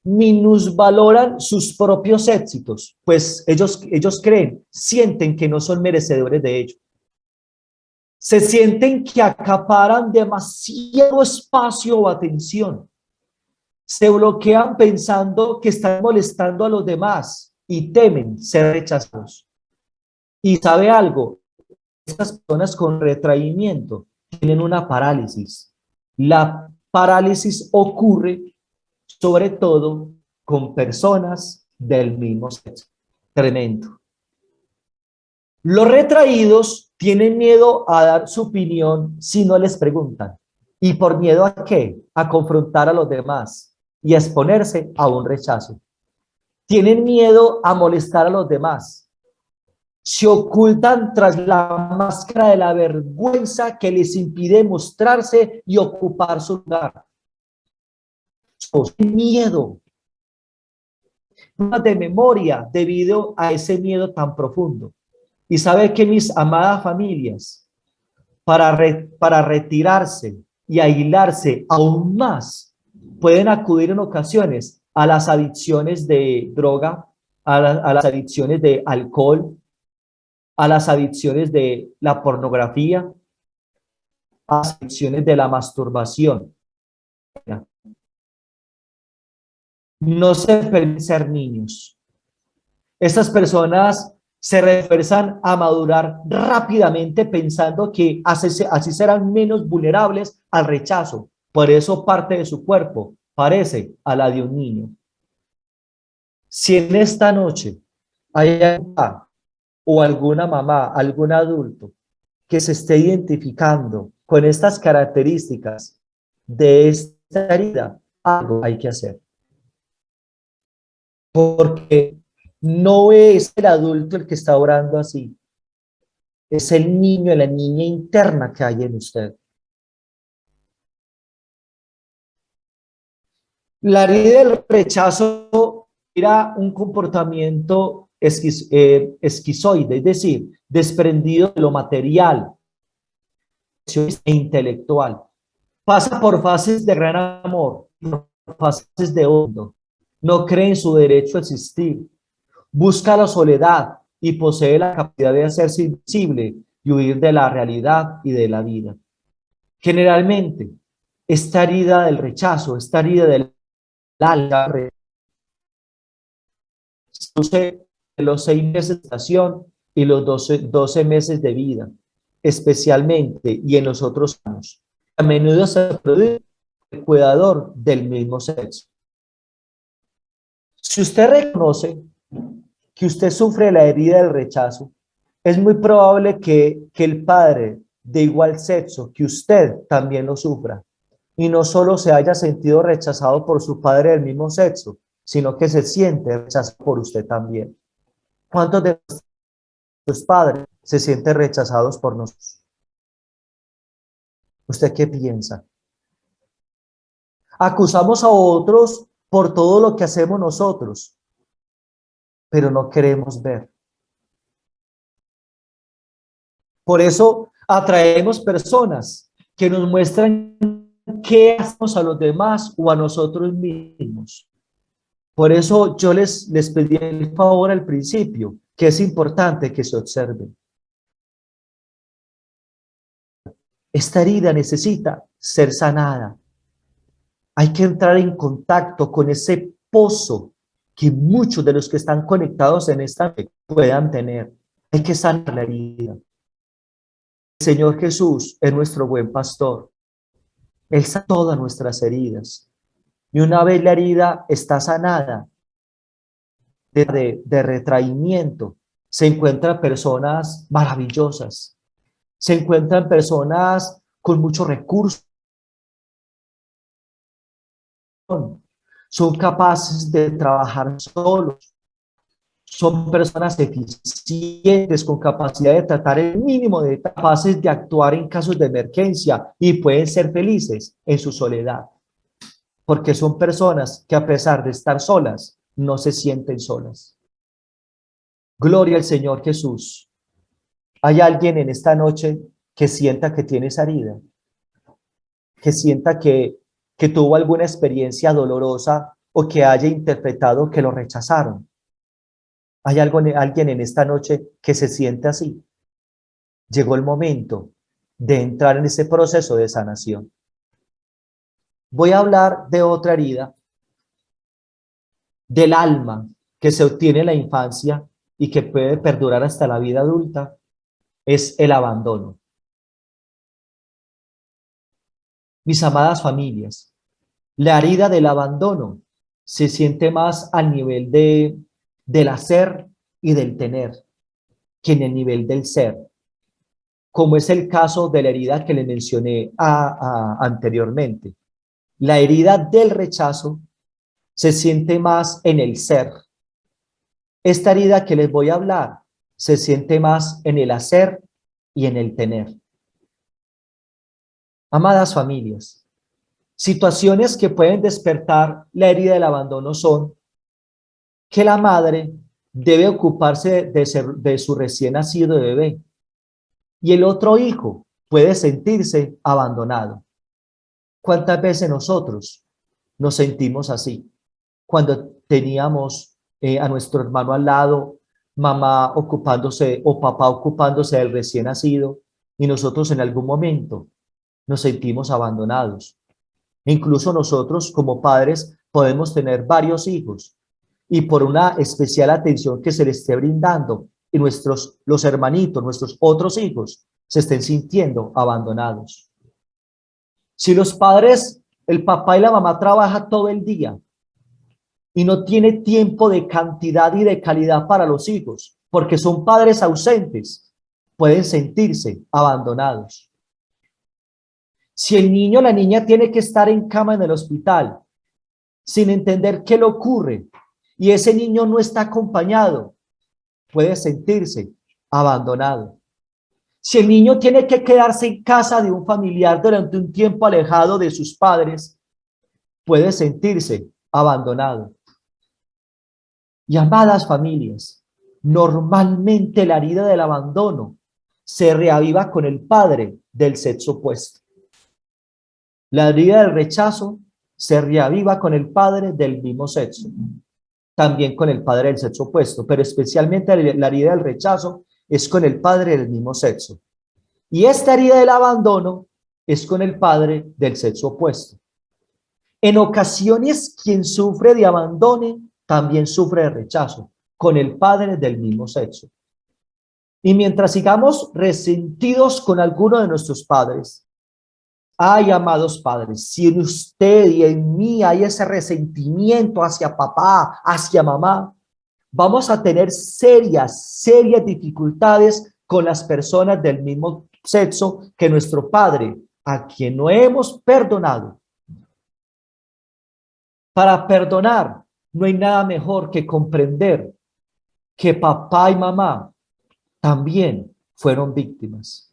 minusvaloran sus propios éxitos, pues ellos sienten que no son merecedores de ello. Se sienten que acaparan demasiado espacio o atención. Se bloquean pensando que están molestando a los demás y temen ser rechazados. Y sabe algo, estas personas con retraimiento tienen una parálisis. La parálisis ocurre sobre todo con personas del mismo sexo. Tremendo. Los retraídos tienen miedo a dar su opinión si no les preguntan. ¿Y por miedo a qué? A confrontar a los demás y a exponerse a un rechazo. Tienen miedo a molestar a los demás. Se ocultan tras la máscara de la vergüenza que les impide mostrarse y ocupar su lugar. Miedo, de memoria debido a ese miedo tan profundo. Y sabe que mis amadas familias, para retirarse y aislarse aún más, pueden acudir en ocasiones a las adicciones de droga, a las adicciones de alcohol, a las adicciones de la pornografía, a las adicciones de la masturbación. No se pueden ser niños. Estas personas se refuerzan a madurar rápidamente pensando que así serán menos vulnerables al rechazo. Por eso parte de su cuerpo parece a la de un niño. Si en esta noche hay algún papá o alguna mamá, algún adulto que se esté identificando con estas características de esta herida, algo hay que hacer. Porque no es el adulto el que está orando así, es el niño, la niña interna que hay en usted. La herida del rechazo era un comportamiento esquizoide, es decir, desprendido de lo material e intelectual. Pasa por fases de gran amor, por fases de odio. No cree en su derecho a existir. Busca la soledad y posee la capacidad de hacerse invisible y huir de la realidad y de la vida. Generalmente, esta herida del rechazo, esta herida del alma, de los 6 meses de estación y los 12 meses de vida, especialmente y en los otros años. A menudo se produce el cuidador del mismo sexo. Si usted reconoce que usted sufre la herida del rechazo, es muy probable que el padre de igual sexo que usted también lo sufra. Y no solo se haya sentido rechazado por su padre del mismo sexo, sino que se siente rechazado por usted también. ¿Cuántos de sus padres se sienten rechazados por nosotros? ¿Usted qué piensa? Acusamos a otros por todo lo que hacemos nosotros, pero no queremos ver. Por eso atraemos personas que nos muestran qué hacemos a los demás o a nosotros mismos. Por eso yo les pedí el favor al principio, que es importante que se observen. Esta herida necesita ser sanada. Hay que entrar en contacto con ese pozo que muchos de los que están conectados en esta puedan tener. Hay que sanar la herida. El Señor Jesús es nuestro buen pastor. Él sana todas nuestras heridas. Y una vez la herida está sanada, de retraimiento, se encuentran personas maravillosas. Se encuentran personas con muchos recursos. Son capaces de trabajar solos. Son personas eficientes, con capacidad de tratar el mínimo, de capaces de actuar en casos de emergencia y pueden ser felices en su soledad. Porque son personas que a pesar de estar solas, no se sienten solas. Gloria al Señor Jesús. ¿Hay alguien en esta noche que sienta que tiene esa herida? Que sienta que tuvo alguna experiencia dolorosa o que haya interpretado que lo rechazaron. ¿Hay alguien en esta noche que se siente así? Llegó el momento de entrar en ese proceso de sanación. Voy a hablar de otra herida del alma que se obtiene en la infancia y que puede perdurar hasta la vida adulta, es el abandono. Mis amadas familias, la herida del abandono se siente más al nivel del hacer y del tener que en el nivel del ser, como es el caso de la herida que le mencioné anteriormente. La herida del rechazo se siente más en el ser. Esta herida que les voy a hablar se siente más en el hacer y en el tener. Amadas familias, situaciones que pueden despertar la herida del abandono son que la madre debe ocuparse de su recién nacido bebé y el otro hijo puede sentirse abandonado. ¿Cuántas veces nosotros nos sentimos así? Cuando teníamos a nuestro hermano al lado, mamá ocupándose o papá ocupándose del recién nacido y nosotros en algún momento nos sentimos abandonados. Incluso nosotros como padres podemos tener varios hijos y por una especial atención que se les esté brindando y los hermanitos, nuestros otros hijos, se estén sintiendo abandonados. Si los padres, el papá y la mamá trabaja todo el día y no tiene tiempo de cantidad y de calidad para los hijos, porque son padres ausentes, pueden sentirse abandonados. Si el niño o la niña tiene que estar en cama en el hospital sin entender qué le ocurre y ese niño no está acompañado, puede sentirse abandonado. Si el niño tiene que quedarse en casa de un familiar durante un tiempo alejado de sus padres, puede sentirse abandonado. Y amadas familias, normalmente la herida del abandono se reaviva con el padre del sexo opuesto. La herida del rechazo se reaviva con el padre del mismo sexo, también con el padre del sexo opuesto, pero especialmente la herida del rechazo es con el padre del mismo sexo. Y esta herida del abandono es con el padre del sexo opuesto. En ocasiones, quien sufre de abandono también sufre de rechazo con el padre del mismo sexo. Y mientras sigamos resentidos con alguno de nuestros padres, ay, amados padres, si en usted y en mí hay ese resentimiento hacia papá, hacia mamá, vamos a tener serias dificultades con las personas del mismo sexo que nuestro padre, a quien no hemos perdonado. Para perdonar, no hay nada mejor que comprender que papá y mamá también fueron víctimas.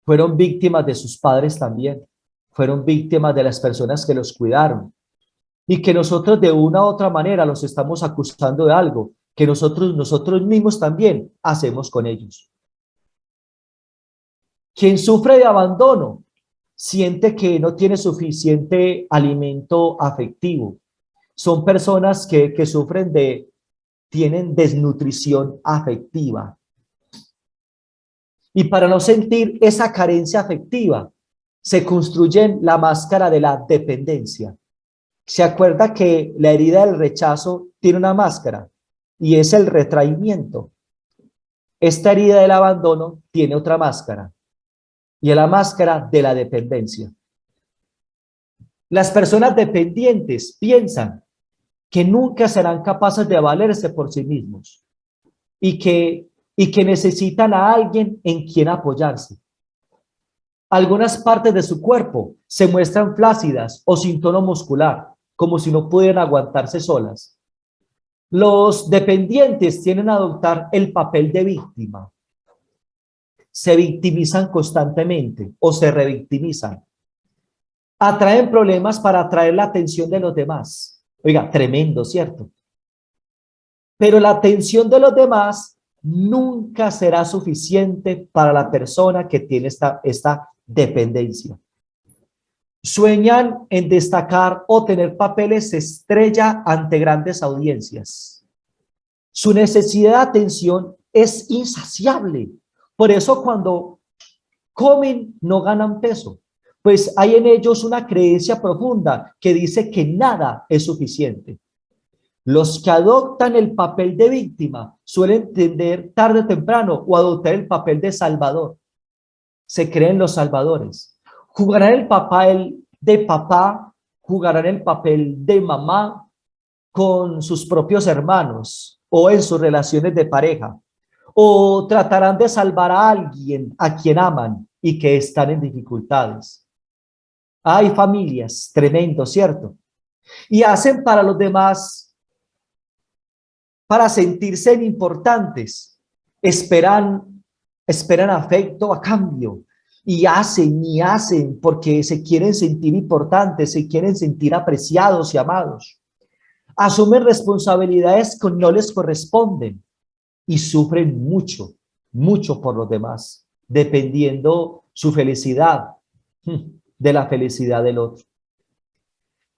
Fueron víctimas de sus padres también. Fueron víctimas de las personas que los cuidaron. Y que nosotros de una u otra manera los estamos acusando de algo que nosotros mismos también hacemos con ellos. Quien sufre de abandono siente que no tiene suficiente alimento afectivo. Son personas que tienen desnutrición afectiva. Y para no sentir esa carencia afectiva, se construyen la máscara de la dependencia. ¿Se acuerda que la herida del rechazo tiene una máscara? Y es el retraimiento. Esta herida del abandono tiene otra máscara. Y es la máscara de la dependencia. Las personas dependientes piensan que nunca serán capaces de valerse por sí mismos y que necesitan a alguien en quien apoyarse. Algunas partes de su cuerpo se muestran flácidas o sin tono muscular, como si no pudieran aguantarse solas. Los dependientes tienden a adoptar el papel de víctima. Se victimizan constantemente o se revictimizan. Atraen problemas para atraer la atención de los demás. Oiga, tremendo, ¿cierto? Pero la atención de los demás nunca será suficiente para la persona que tiene esta dependencia. Sueñan en destacar o tener papeles estrella ante grandes audiencias. Su necesidad de atención es insaciable. Por eso cuando comen no ganan peso, pues hay en ellos una creencia profunda que dice que nada es suficiente. Los que adoptan el papel de víctima suelen tender tarde o temprano o adoptar el papel de salvador. Se creen los salvadores. Jugarán el papel de papá, jugarán el papel de mamá con sus propios hermanos o en sus relaciones de pareja. O tratarán de salvar a alguien a quien aman y que están en dificultades. Hay familias, tremendo, ¿cierto? Y hacen para los demás para sentirse importantes, esperan afecto a cambio y hacen porque se quieren sentir importantes, se quieren sentir apreciados y amados. Asumen responsabilidades que no les corresponden y sufren mucho, mucho por los demás, dependiendo su felicidad de la felicidad del otro.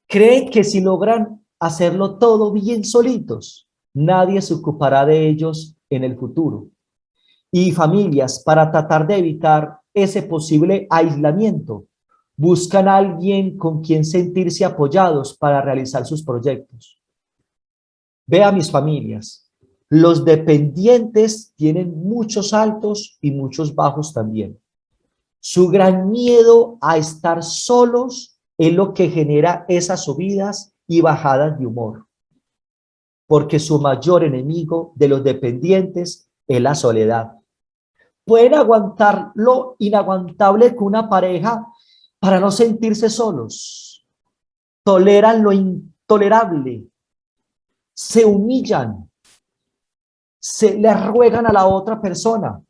Creen que si logran hacerlo todo bien solitos, nadie se ocupará de ellos en el futuro. Y familias, para tratar de evitar ese posible aislamiento, buscan a alguien con quien sentirse apoyados para realizar sus proyectos. Vea, mis familias, los dependientes tienen muchos altos y muchos bajos también. Su gran miedo a estar solos es lo que genera esas subidas y bajadas de humor, porque su mayor enemigo de los dependientes es la soledad. Pueden aguantar lo inaguantable con una pareja para no sentirse solos. Toleran lo intolerable. Se humillan. Se le ruegan a la otra persona.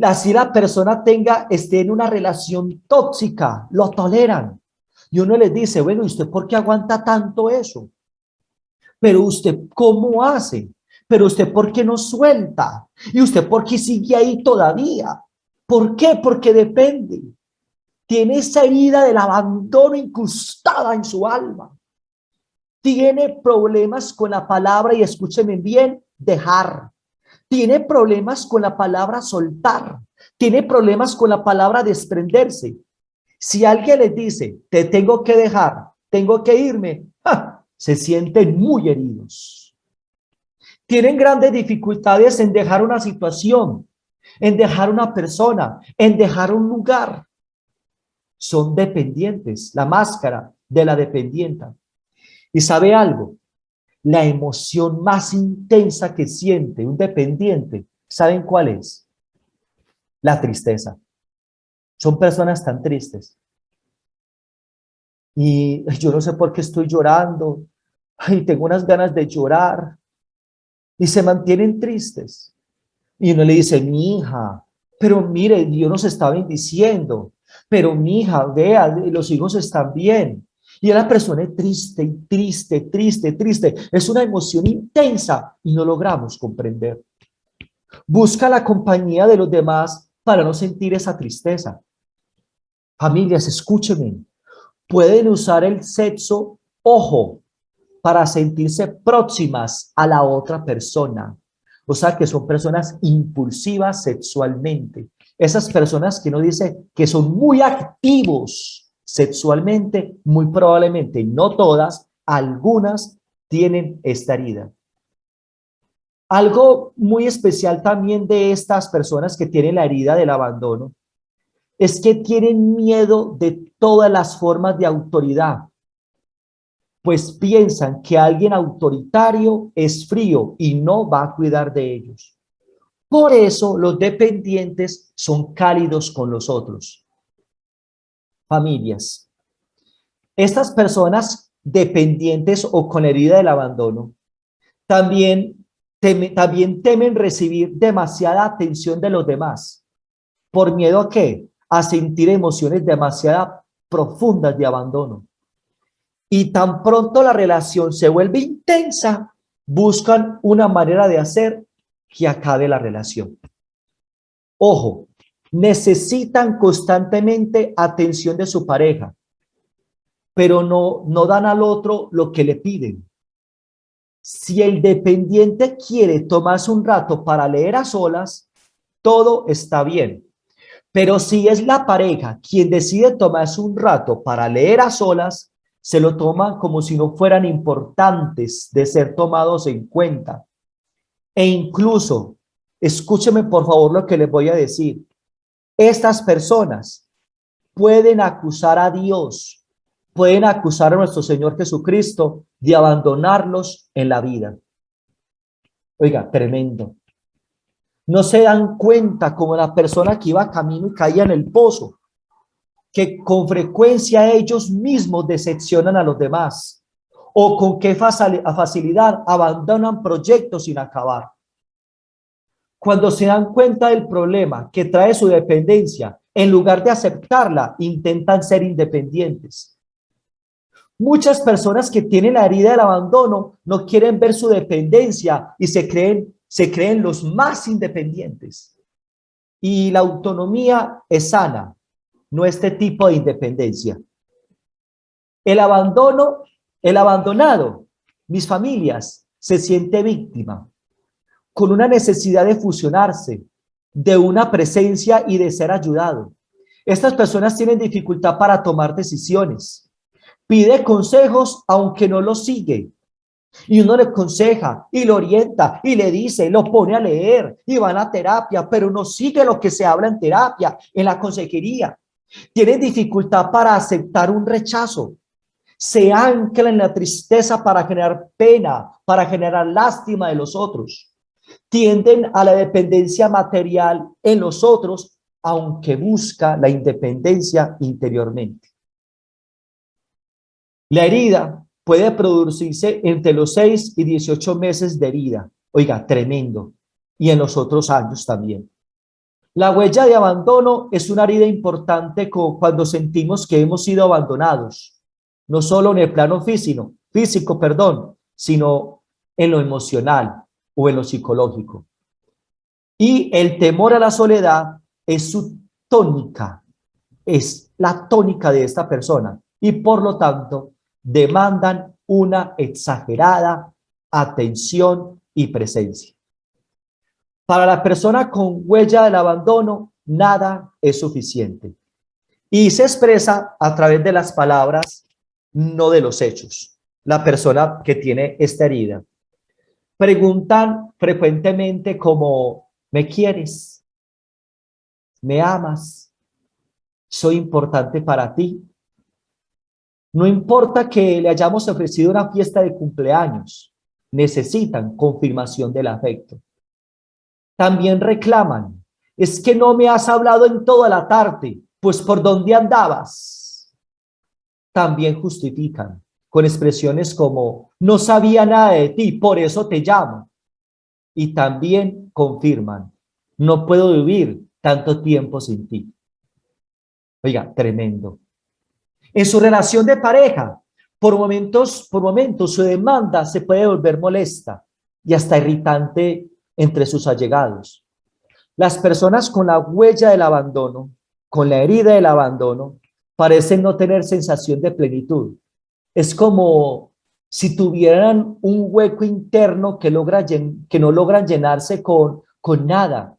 Así la persona esté en una relación tóxica, lo toleran. Y uno les dice, bueno, ¿y usted por qué aguanta tanto eso? Pero usted, ¿cómo hace? Pero usted, ¿por qué no suelta? ¿Y usted por qué sigue ahí todavía? ¿Por qué? Porque depende. Tiene esa herida del abandono incrustada en su alma. Tiene problemas con la palabra, y escúcheme bien, dejar. Tiene problemas con la palabra soltar. Tiene problemas con la palabra desprenderse. Si alguien les dice, te tengo que dejar, tengo que irme, se sienten muy heridos. Tienen grandes dificultades en dejar una situación, en dejar una persona, en dejar un lugar. Son dependientes, la máscara de la dependienta. ¿Y sabe algo? La emoción más intensa que siente un dependiente, ¿saben cuál es? La tristeza. Son personas tan tristes. Y yo no sé por qué estoy llorando. Ay, tengo unas ganas de llorar. Y se mantienen tristes. Y uno le dice, mi hija, pero mire, Dios nos está bendiciendo. Pero mi hija, vea, los hijos están bien. Y la persona es triste, triste, triste, triste. Es una emoción intensa y no logramos comprender. Busca la compañía de los demás para no sentir esa tristeza. Familias, escúchenme. Pueden usar el sexo, ojo, para sentirse próximas a la otra persona. O sea, que son personas impulsivas sexualmente. Esas personas que no dice que son muy activos sexualmente, muy probablemente, no todas, algunas tienen esta herida. Algo muy especial también de estas personas que tienen la herida del abandono es que tienen miedo de todas las formas de autoridad, pues piensan que alguien autoritario es frío y no va a cuidar de ellos. Por eso los dependientes son cálidos con los otros. Familias. Estas personas dependientes o con herida del abandono también temen recibir demasiada atención de los demás. ¿Por miedo a qué? A sentir emociones demasiado profundas de abandono. Y tan pronto la relación se vuelve intensa, buscan una manera de hacer que acabe la relación. Ojo, necesitan constantemente atención de su pareja, pero no dan al otro lo que le piden. Si el dependiente quiere tomarse un rato para leer a solas, todo está bien. Pero si es la pareja quien decide tomarse un rato para leer a solas, se lo toman como si no fueran importantes de ser tomados en cuenta. E incluso, escúcheme por favor lo que les voy a decir, estas personas pueden acusar a Dios, pueden acusar a nuestro Señor Jesucristo de abandonarlos en la vida. Oiga, tremendo. No se dan cuenta como la persona que iba camino y caía en el pozo, que con frecuencia ellos mismos decepcionan a los demás o con qué facilidad abandonan proyectos sin acabar. Cuando se dan cuenta del problema que trae su dependencia, en lugar de aceptarla, intentan ser independientes. Muchas personas que tienen la herida del abandono no quieren ver su dependencia y se creen los más independientes. Y la autonomía es sana, no este tipo de independencia. El abandonado, mis familias, se siente víctima, con una necesidad de fusionarse, de una presencia y de ser ayudado. Estas personas tienen dificultad para tomar decisiones. Pide consejos aunque no los sigue. Y uno le aconseja y lo orienta y le dice, lo pone a leer y va a la terapia, pero no sigue lo que se habla en terapia, en la consejería. Tienen dificultad para aceptar un rechazo. Se ancla en la tristeza para generar pena, para generar lástima de los otros. Tienden a la dependencia material en los otros, aunque busca la independencia interiormente. La herida puede producirse entre los 6 y 18 meses de herida. Oiga, tremendo. Y en los otros años también. La huella de abandono es una herida importante cuando sentimos que hemos sido abandonados, no solo en el plano físico, sino en lo emocional o en lo psicológico. Y el temor a la soledad es su tónica, es la tónica de esta persona y por lo tanto demandan una exagerada atención y presencia. Para la persona con huella del abandono, nada es suficiente y se expresa a través de las palabras, no de los hechos. La persona que tiene esta herida preguntan frecuentemente como, ¿me quieres? ¿Me amas? ¿Soy importante para ti? No importa que le hayamos ofrecido una fiesta de cumpleaños, necesitan confirmación del afecto. También reclaman, es que no me has hablado en toda la tarde, pues ¿por dónde andabas? También justifican con expresiones como, no sabía nada de ti, por eso te llamo. Y también confirman, no puedo vivir tanto tiempo sin ti. Oiga, tremendo. En su relación de pareja, por momentos su demanda se puede volver molesta y hasta irritante entre sus allegados. Las personas con la huella del abandono, con la herida del abandono, parecen no tener sensación de plenitud. Es como si tuvieran un hueco interno que no logran llenarse con nada.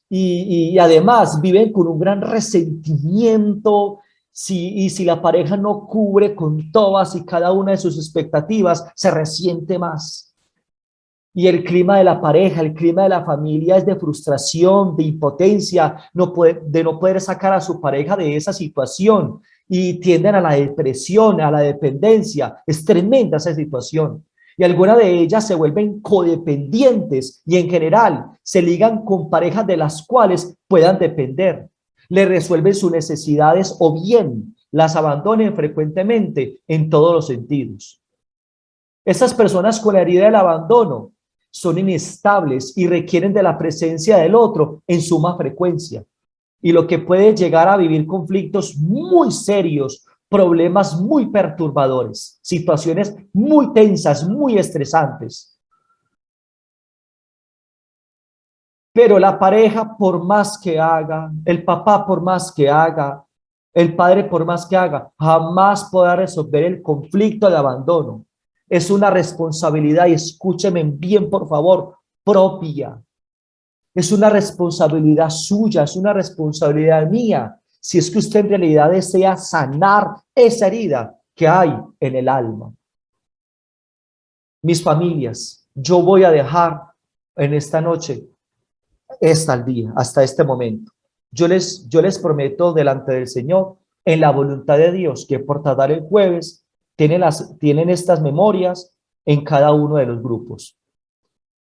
Y además viven con un gran resentimiento. Si la pareja no cubre con todas y cada una de sus expectativas, se resiente más. Y el clima de la pareja, el clima de la familia es de frustración, de impotencia, de no poder sacar a su pareja de esa situación y tienden a la depresión, a la dependencia. Es tremenda esa situación. Y algunas de ellas se vuelven codependientes y en general se ligan con parejas de las cuales puedan depender. Le resuelven sus necesidades o bien las abandonen frecuentemente en todos los sentidos. Estas personas con la herida del abandono son inestables y requieren de la presencia del otro en suma frecuencia, y lo que puede llegar a vivir conflictos muy serios, problemas muy perturbadores, situaciones muy tensas, muy estresantes. Pero la pareja, por más que haga, el papá por más que haga, el padre por más que haga, jamás podrá resolver el conflicto de abandono. Es una responsabilidad, y escúcheme bien, por favor, propia. Es una responsabilidad suya, es una responsabilidad mía, si es que usted en realidad desea sanar esa herida que hay en el alma. Mis familias, yo voy a dejar en esta noche, hasta este momento. Yo les prometo delante del Señor, en la voluntad de Dios, que por tardar el jueves tienen estas memorias en cada uno de los grupos.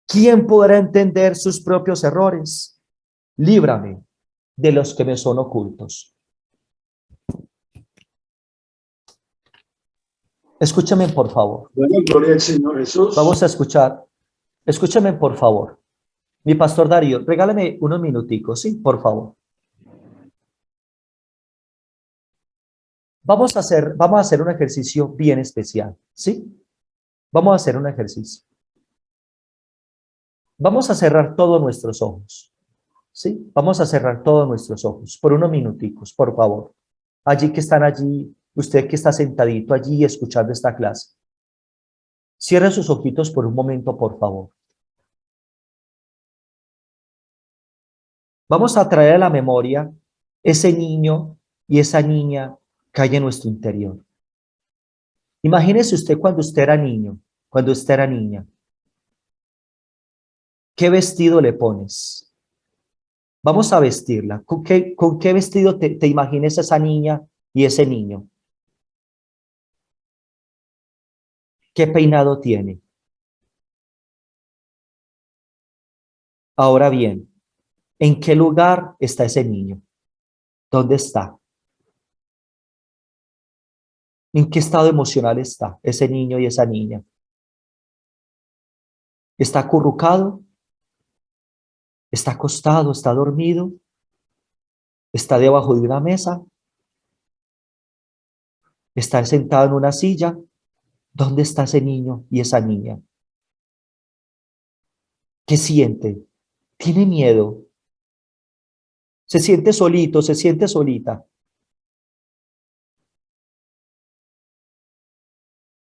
¿Quién podrá entender sus propios errores? Líbrame de los que me son ocultos. Escúchame, por favor. Bueno, gloria al Señor Jesús. Vamos a escuchar. Escúchame, por favor. Mi pastor Darío, regálame unos minuticos, ¿sí? Por favor. Vamos a hacer un ejercicio bien especial, ¿sí? Vamos a hacer un ejercicio. Vamos a cerrar todos nuestros ojos, ¿sí? Vamos a cerrar todos nuestros ojos por unos minuticos, por favor. Allí que están allí, usted que está sentadito allí escuchando esta clase. Cierre sus ojitos por un momento, por favor. Vamos a traer a la memoria ese niño y esa niña que hay en nuestro interior. Imagínese usted cuando usted era niño, cuando usted era niña. ¿Qué vestido le pones? Vamos a vestirla. ¿Con qué vestido te imaginas esa niña y ese niño? ¿Qué peinado tiene? Ahora bien, ¿en qué lugar está ese niño? ¿Dónde está? ¿En qué estado emocional está ese niño y esa niña? ¿Está acurrucado? ¿Está acostado? ¿Está dormido? ¿Está debajo de una mesa? ¿Está sentado en una silla? ¿Dónde está ese niño y esa niña? ¿Qué siente? ¿Tiene miedo? ¿Se siente solito? ¿Se siente solita?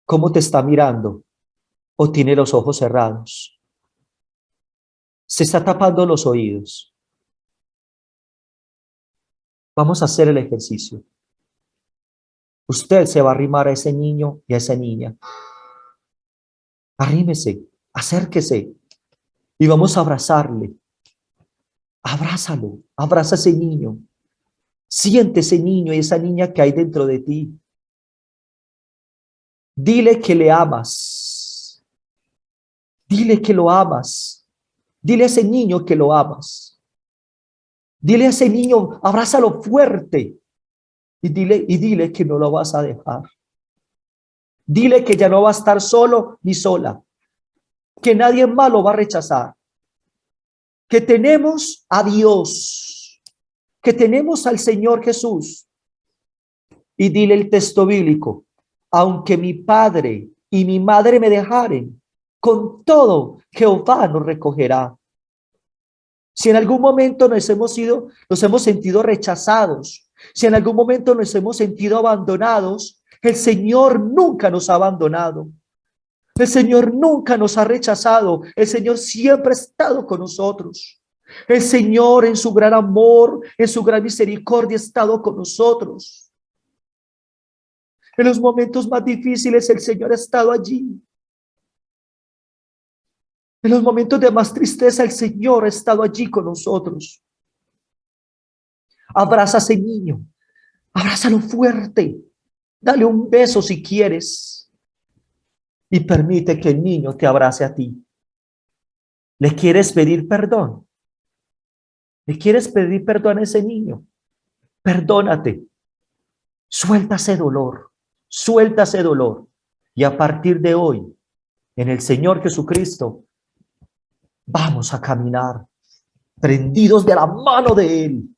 ¿Cómo te está mirando? ¿O tiene los ojos cerrados? ¿Se está tapando los oídos? Vamos a hacer el ejercicio. Usted se va a arrimar a ese niño y a esa niña. Arrímese, acérquese y vamos a abrazarle. Abrázalo, abraza a ese niño. Siente ese niño y esa niña que hay dentro de ti. Dile que le amas. Dile que lo amas. Dile a ese niño que lo amas. Dile a ese niño, abrázalo fuerte. Y dile que no lo vas a dejar. Dile que ya no va a estar solo ni sola. Que nadie más lo va a rechazar. Que tenemos a Dios. Que tenemos al Señor Jesús. Y dile el texto bíblico. Aunque mi padre y mi madre me dejaren, con todo Jehová nos recogerá. Si en algún momento nos hemos sentido rechazados, si en algún momento nos hemos sentido abandonados, el Señor nunca nos ha abandonado. El Señor nunca nos ha rechazado. El Señor siempre ha estado con nosotros. El Señor en su gran amor, en su gran misericordia ha estado con nosotros. En los momentos más difíciles el Señor ha estado allí. En los momentos de más tristeza el Señor ha estado allí con nosotros. Abraza a ese niño. Abrázalo fuerte. Dale un beso si quieres. Y permite que el niño te abrace a ti. ¿Le quieres pedir perdón? ¿Le quieres pedir perdón a ese niño? Perdónate. Suelta ese dolor. Suelta ese dolor. Y a partir de hoy, en el Señor Jesucristo, vamos a caminar prendidos de la mano de Él.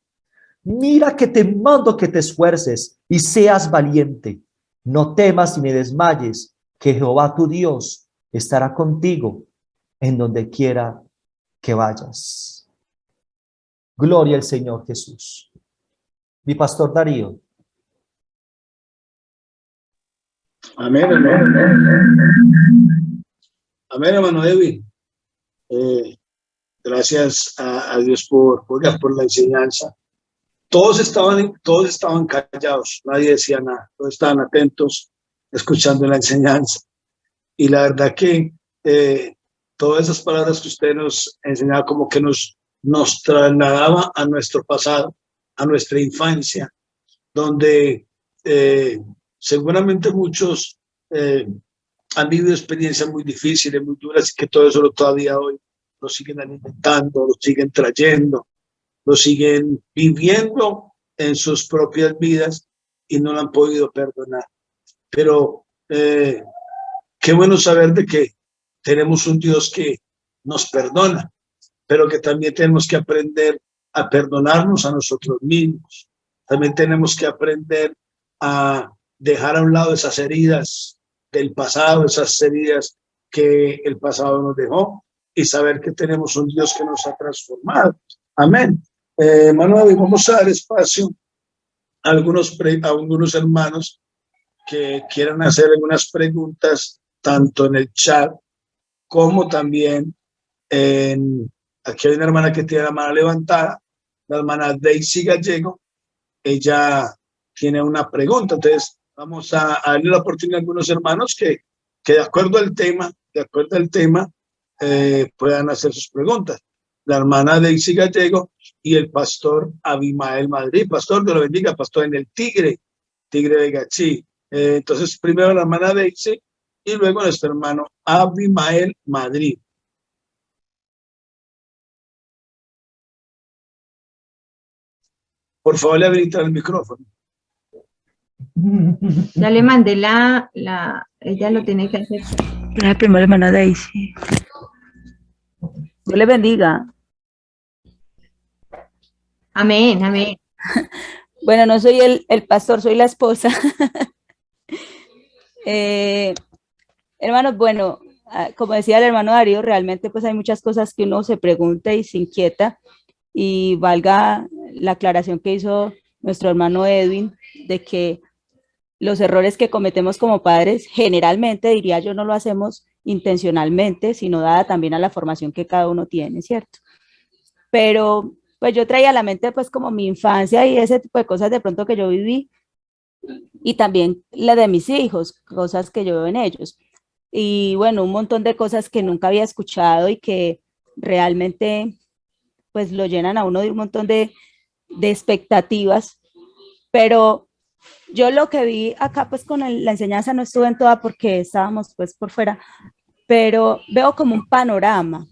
Mira que te mando que te esfuerces y seas valiente. No temas ni desmayes, que Jehová tu Dios estará contigo en donde quiera que vayas. Gloria al Señor Jesús. Mi pastor Darío. Amén, amén. Amén, hermano Edwin. Gracias a Dios por la enseñanza. Todos estaban callados, nadie decía nada, todos estaban atentos, escuchando la enseñanza. Y la verdad que todas esas palabras que usted nos enseñaba como que nos trasladaba a nuestro pasado, a nuestra infancia, donde seguramente muchos han vivido experiencias muy difíciles, muy duras, y que todo eso todavía hoy lo siguen alimentando, lo siguen trayendo, lo siguen viviendo en sus propias vidas y no lo han podido perdonar. Pero Eh, qué bueno saber de que tenemos un Dios que nos perdona, pero que también tenemos que aprender a perdonarnos a nosotros mismos. También tenemos que aprender a dejar a un lado esas heridas del pasado, esas heridas que el pasado nos dejó, y saber que tenemos un Dios que nos ha transformado. Amén. Manuel, vamos a dar espacio a algunos hermanos que quieran hacer algunas preguntas, tanto en el chat como también en... Aquí hay una hermana que tiene la mano levantada, la hermana Daisy Gallego. Ella tiene una pregunta, entonces vamos a darle la oportunidad a algunos hermanos que de acuerdo al tema, puedan hacer sus preguntas. La hermana Daisy Gallego y el pastor Abimael Madrid. Pastor, Dios lo bendiga, pastor en el Tigre de Gachí. Entonces, primero la hermana Daisy y luego nuestro hermano Abimael Madrid. Por favor, le habilita el micrófono. Ya le mandé ella lo tiene que hacer. La primera hermana Daisy. Dios le bendiga. Amén, amén. Bueno, no soy el pastor, soy la esposa. Hermanos, bueno, como decía el hermano Darío, realmente pues hay muchas cosas que uno se pregunta y se inquieta, y valga la aclaración que hizo nuestro hermano Edwin, de que los errores que cometemos como padres, generalmente, diría yo, no lo hacemos intencionalmente, sino dada también a la formación que cada uno tiene, ¿cierto? Pero pues yo traía a la mente pues como mi infancia y ese tipo de cosas de pronto que yo viví, y también la de mis hijos, cosas que yo veo en ellos. Y bueno, un montón de cosas que nunca había escuchado y que realmente pues lo llenan a uno de un montón de expectativas. Pero yo lo que vi acá pues con la enseñanza, no estuve en toda porque estábamos pues por fuera, pero veo como un panorama.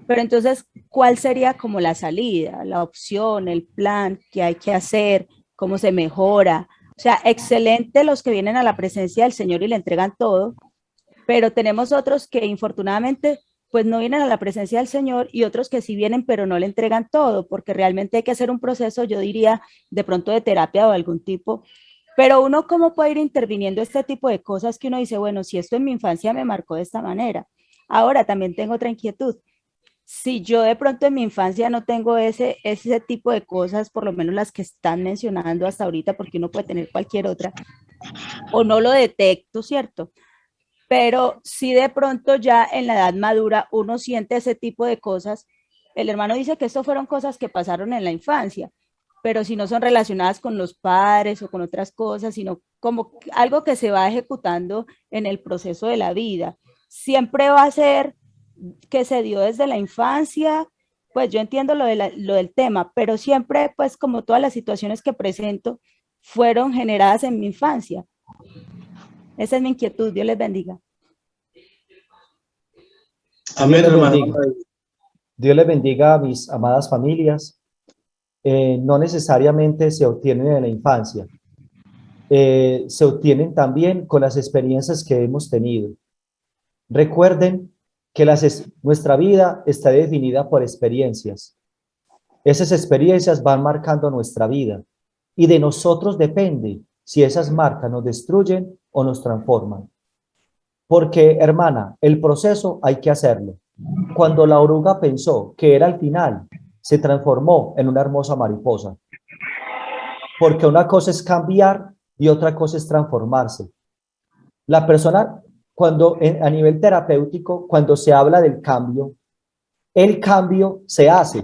Pero entonces, ¿cuál sería como la salida, la opción, el plan que hay que hacer, cómo se mejora? O sea, excelente los que vienen a la presencia del Señor y le entregan todo, pero tenemos otros que infortunadamente pues no vienen a la presencia del Señor, y otros que sí vienen pero no le entregan todo, porque realmente hay que hacer un proceso, yo diría, de pronto de terapia o de algún tipo. Pero uno, ¿cómo puede ir interviniendo este tipo de cosas que uno dice, bueno, si esto en mi infancia me marcó de esta manera? Ahora también tengo otra inquietud. Si yo de pronto en mi infancia no tengo ese tipo de cosas, por lo menos las que están mencionando hasta ahorita, porque uno puede tener cualquier otra, o no lo detecto, ¿cierto? Pero si de pronto ya en la edad madura uno siente ese tipo de cosas, el hermano dice que esto fueron cosas que pasaron en la infancia, pero si no son relacionadas con los padres o con otras cosas, sino como algo que se va ejecutando en el proceso de la vida, siempre va a ser que se dio desde la infancia. Pues yo entiendo lo del tema, pero siempre, pues como todas las situaciones que presento, fueron generadas en mi infancia. Esa es mi inquietud. Dios les bendiga. Amén, hermano. Dios les bendiga a mis amadas familias. No necesariamente se obtienen en la infancia. Se obtienen también con las experiencias que hemos tenido. Recuerden que nuestra vida está definida por experiencias. Esas experiencias van marcando nuestra vida, y de nosotros depende si esas marcas nos destruyen o nos transforman. Porque, hermana, el proceso hay que hacerlo. Cuando la oruga pensó que era el final, se transformó en una hermosa mariposa. Porque una cosa es cambiar y otra cosa es transformarse. La persona, a nivel terapéutico, cuando se habla del cambio, el cambio se hace,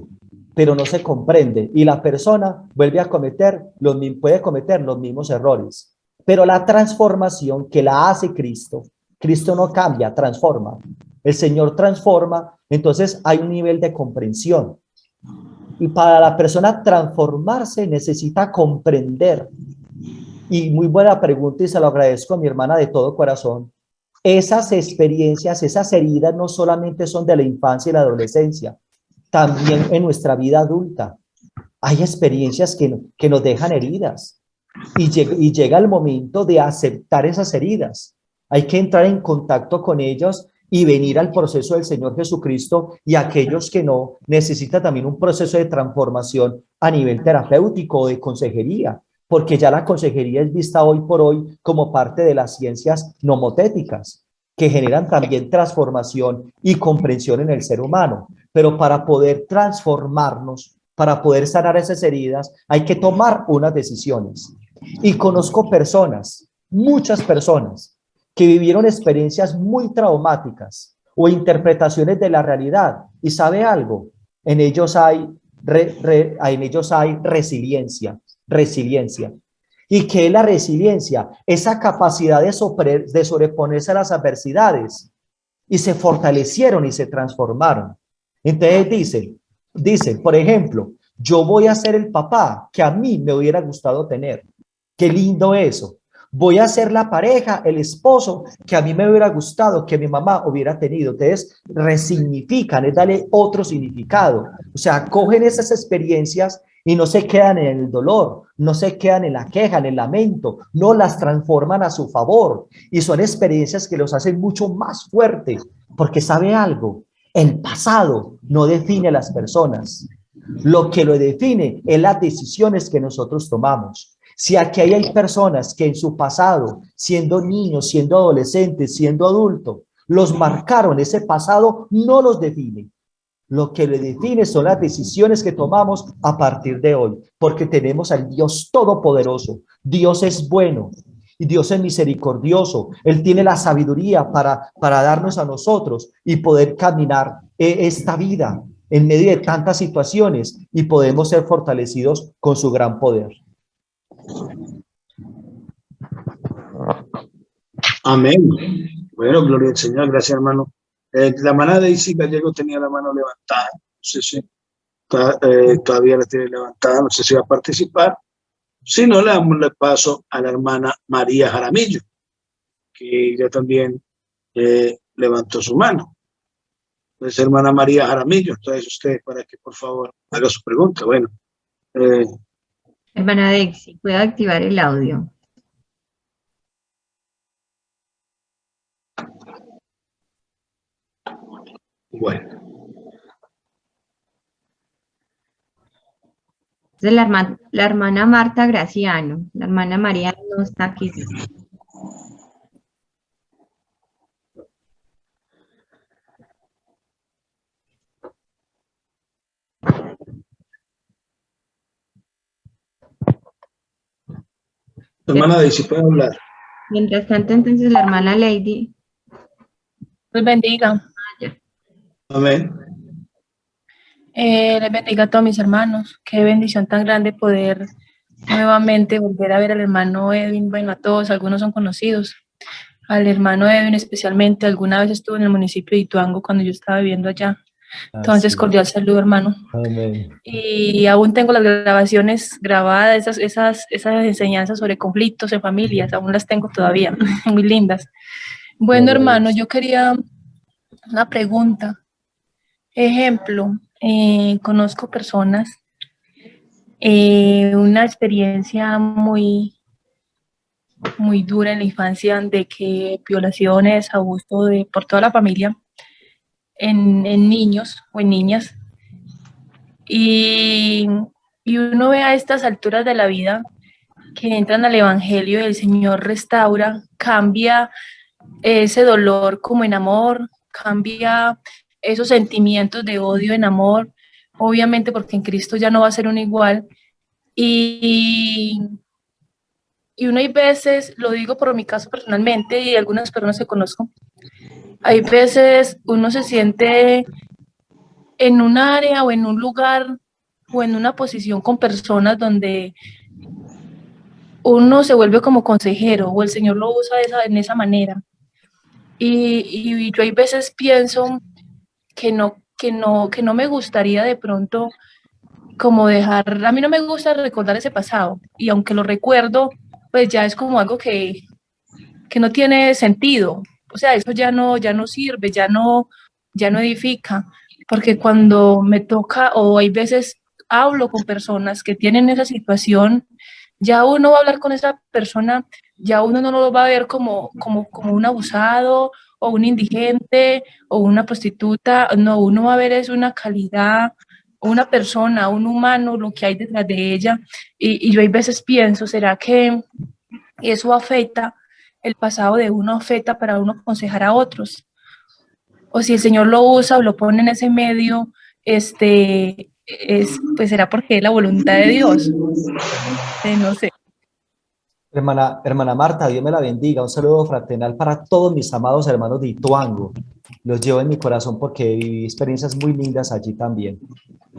pero no se comprende, y la persona puede cometer los mismos errores. Pero la transformación que la hace Cristo no cambia, transforma. El Señor transforma, entonces hay un nivel de comprensión. Y para la persona transformarse necesita comprender. Y muy buena pregunta, y se lo agradezco a mi hermana de todo corazón. Esas experiencias, esas heridas no solamente son de la infancia y la adolescencia, también en nuestra vida adulta. Hay experiencias que nos dejan heridas, y llega el momento de aceptar esas heridas, Hay que entrar en contacto con ellos y venir al proceso del Señor Jesucristo, y aquellos que no, necesitan también un proceso de transformación a nivel terapéutico o de consejería, porque ya la consejería es vista hoy por hoy como parte de las ciencias nomotéticas, que generan también transformación y comprensión en el ser humano. Pero para poder transformarnos, para poder sanar esas heridas, hay que tomar unas decisiones. Y conozco personas, muchas personas, que vivieron experiencias muy traumáticas o interpretaciones de la realidad. ¿Y sabe algo? En ellos hay, en ellos hay resiliencia, resiliencia. ¿Y qué es la resiliencia? Esa capacidad de sobreponerse a las adversidades, y se fortalecieron y se transformaron. Entonces dicen, por ejemplo, yo voy a ser el papá que a mí me hubiera gustado tener. Qué lindo eso. Voy a ser la pareja, el esposo que a mí me hubiera gustado que mi mamá hubiera tenido. Entonces resignifican, es darle otro significado. O sea, cogen esas experiencias y no se quedan en el dolor, no se quedan en la queja, en el lamento, no las transforman a su favor. Y son experiencias que los hacen mucho más fuertes, porque sabe algo, el pasado no define a las personas. Lo que lo define es las decisiones que nosotros tomamos. Si aquí hay personas que en su pasado, siendo niños, siendo adolescentes, siendo adultos, los marcaron, ese pasado no los define. Lo que le define son las decisiones que tomamos a partir de hoy, porque tenemos al Dios Todopoderoso. Dios es bueno y Dios es misericordioso. Él tiene la sabiduría para darnos a nosotros y poder caminar esta vida en medio de tantas situaciones, y podemos ser fortalecidos con su gran poder. Amén. Bueno, gloria al Señor, gracias, hermano. La hermana Daisy Gallego tenía la mano levantada, no sé si todavía la tiene levantada, no sé si va a participar. Si no, le damos el paso a la hermana María Jaramillo, que ella también levantó su mano. Entonces, hermana María Jaramillo, entonces usted, para que por favor haga su pregunta. Bueno. Hermana Daisy, ¿puede activar el audio? Bueno. Entonces, la hermana Marta Graciano, la hermana María no está aquí. Hermana Daisy, ¿puede hablar? Mientras tanto, entonces, la hermana Lady. Les bendiga. Amén. Les bendiga a todos mis hermanos. Qué bendición tan grande poder nuevamente volver a ver al hermano Edwin. Bueno, a todos, algunos son conocidos. Al hermano Edwin especialmente, alguna vez estuvo en el municipio de Ituango cuando yo estaba viviendo allá. Entonces, cordial saludo, hermano. Amén. Y aún tengo las grabaciones grabadas, esas enseñanzas sobre conflictos en familias, aún las tengo todavía, muy lindas. Bueno, hermano, yo quería una pregunta. Ejemplo, conozco personas, una experiencia muy dura en la infancia de que violaciones, abuso por toda la familia, en niños o en niñas. Y uno ve a estas alturas de la vida que entran al Evangelio y el Señor restaura, cambia ese dolor como en amor, cambia esos sentimientos de odio en amor, obviamente porque en Cristo ya no va a ser uno igual. Y uno hay veces, lo digo por mi caso personalmente y algunas personas que conozco, hay veces uno se siente en un área o en un lugar o en una posición con personas donde uno se vuelve como consejero o el Señor lo usa en esa manera. Y yo hay veces pienso que no me gustaría de pronto como dejar, a mí no me gusta recordar ese pasado, y aunque lo recuerdo, pues ya es como algo que no tiene sentido, o sea, eso ya no sirve, ya no edifica, porque cuando me toca, o hay veces hablo con personas que tienen esa situación, ya uno va a hablar con esa persona, ya uno no lo va a ver como un abusado o un indigente o una prostituta, no, uno va a ver es una calidad, una persona, un humano, lo que hay detrás de ella. Y yo hay veces pienso, ¿será que eso afecta, el pasado de uno afecta para uno aconsejar a otros? O si el Señor lo usa o lo pone en ese medio, pues será porque es la voluntad de Dios. No sé. Hermana Marta, Dios me la bendiga. Un saludo fraternal para todos mis amados hermanos de Ituango. Los llevo en mi corazón porque viví experiencias muy lindas allí también.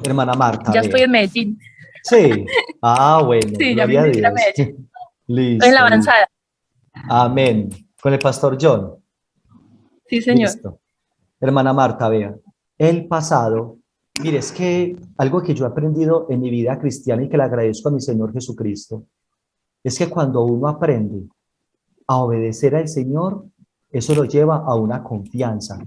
Hermana Marta, Ya vea. estoy en Medellín. Sí. Ah, bueno, Sí, ya me gloria a invité a Dios. Medellín. Estoy en la Listo, listo. avanzada. Amén. Con el pastor John. Sí, señor. Listo. Hermana Marta, vea. El pasado, mire, es que algo que yo he aprendido en mi vida cristiana y que le agradezco a mi Señor Jesucristo, es que cuando uno aprende a obedecer al Señor, eso lo lleva a una confianza.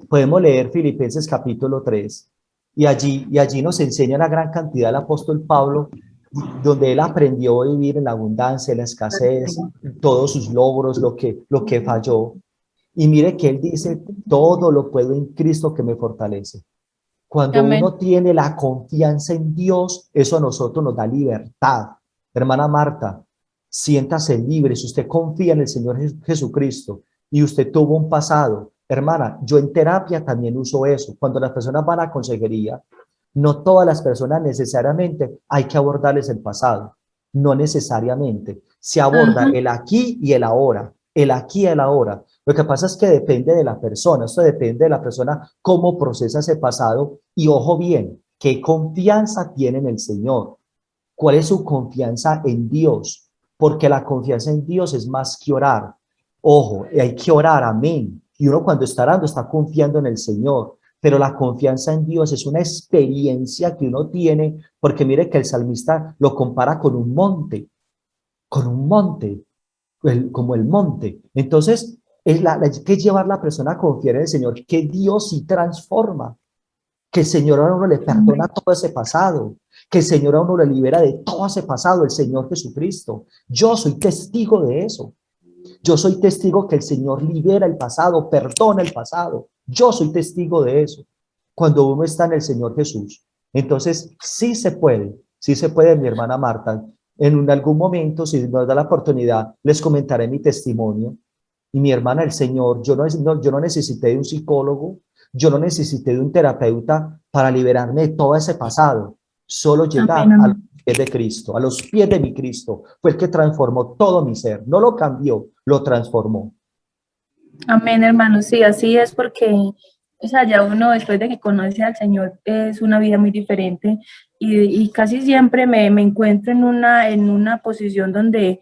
Podemos leer Filipenses capítulo 3 y allí nos enseña la gran cantidad del apóstol Pablo, donde él aprendió a vivir en la abundancia, en la escasez, todos sus logros, lo que falló. Y mire que él dice, todo lo puedo en Cristo que me fortalece. Cuando Amén. uno tiene la confianza en Dios, eso a nosotros nos da libertad. Hermana Marta, siéntase libre. Si usted confía en el Señor Jesucristo y usted tuvo un pasado, hermana, yo en terapia también uso eso. Cuando las personas van a consejería, no todas las personas necesariamente hay que abordarles el pasado. No necesariamente. Se aborda Ajá. el aquí y el ahora. El aquí y el ahora. Lo que pasa es que depende de la persona. Esto depende de la persona cómo procesa ese pasado. Y ojo bien, ¿qué confianza tiene en el Señor? ¿Cuál es su confianza en Dios? Porque la confianza en Dios es más que orar. Ojo, hay que orar, amén. Y uno cuando está orando está confiando en el Señor. Pero la confianza en Dios es una experiencia que uno tiene, porque mire que el salmista lo compara con un monte, como el monte. Entonces, hay que llevar a la persona a confiar en el Señor, que Dios sí transforma, que el Señor a uno le perdona todo ese pasado, que el Señor a uno le libera de todo ese pasado, el Señor Jesucristo. Yo soy testigo de eso. Yo soy testigo que el Señor libera el pasado, perdona el pasado. Yo soy testigo de eso. Cuando uno está en el Señor Jesús. Entonces, sí se puede, mi hermana Marta. En algún momento, si nos da la oportunidad, les comentaré mi testimonio. Y mi hermana, el Señor, yo no necesité de un psicólogo, yo no necesité de un terapeuta para liberarme de todo ese pasado. Solo llegar Amén, a los amén. pies de Cristo, a los pies de mi Cristo. Fue el que transformó todo mi ser. No lo cambió, lo transformó. Amén, hermano. Sí, así es porque, o sea, ya uno después de que conoce al Señor es una vida muy diferente y casi siempre me encuentro en una posición donde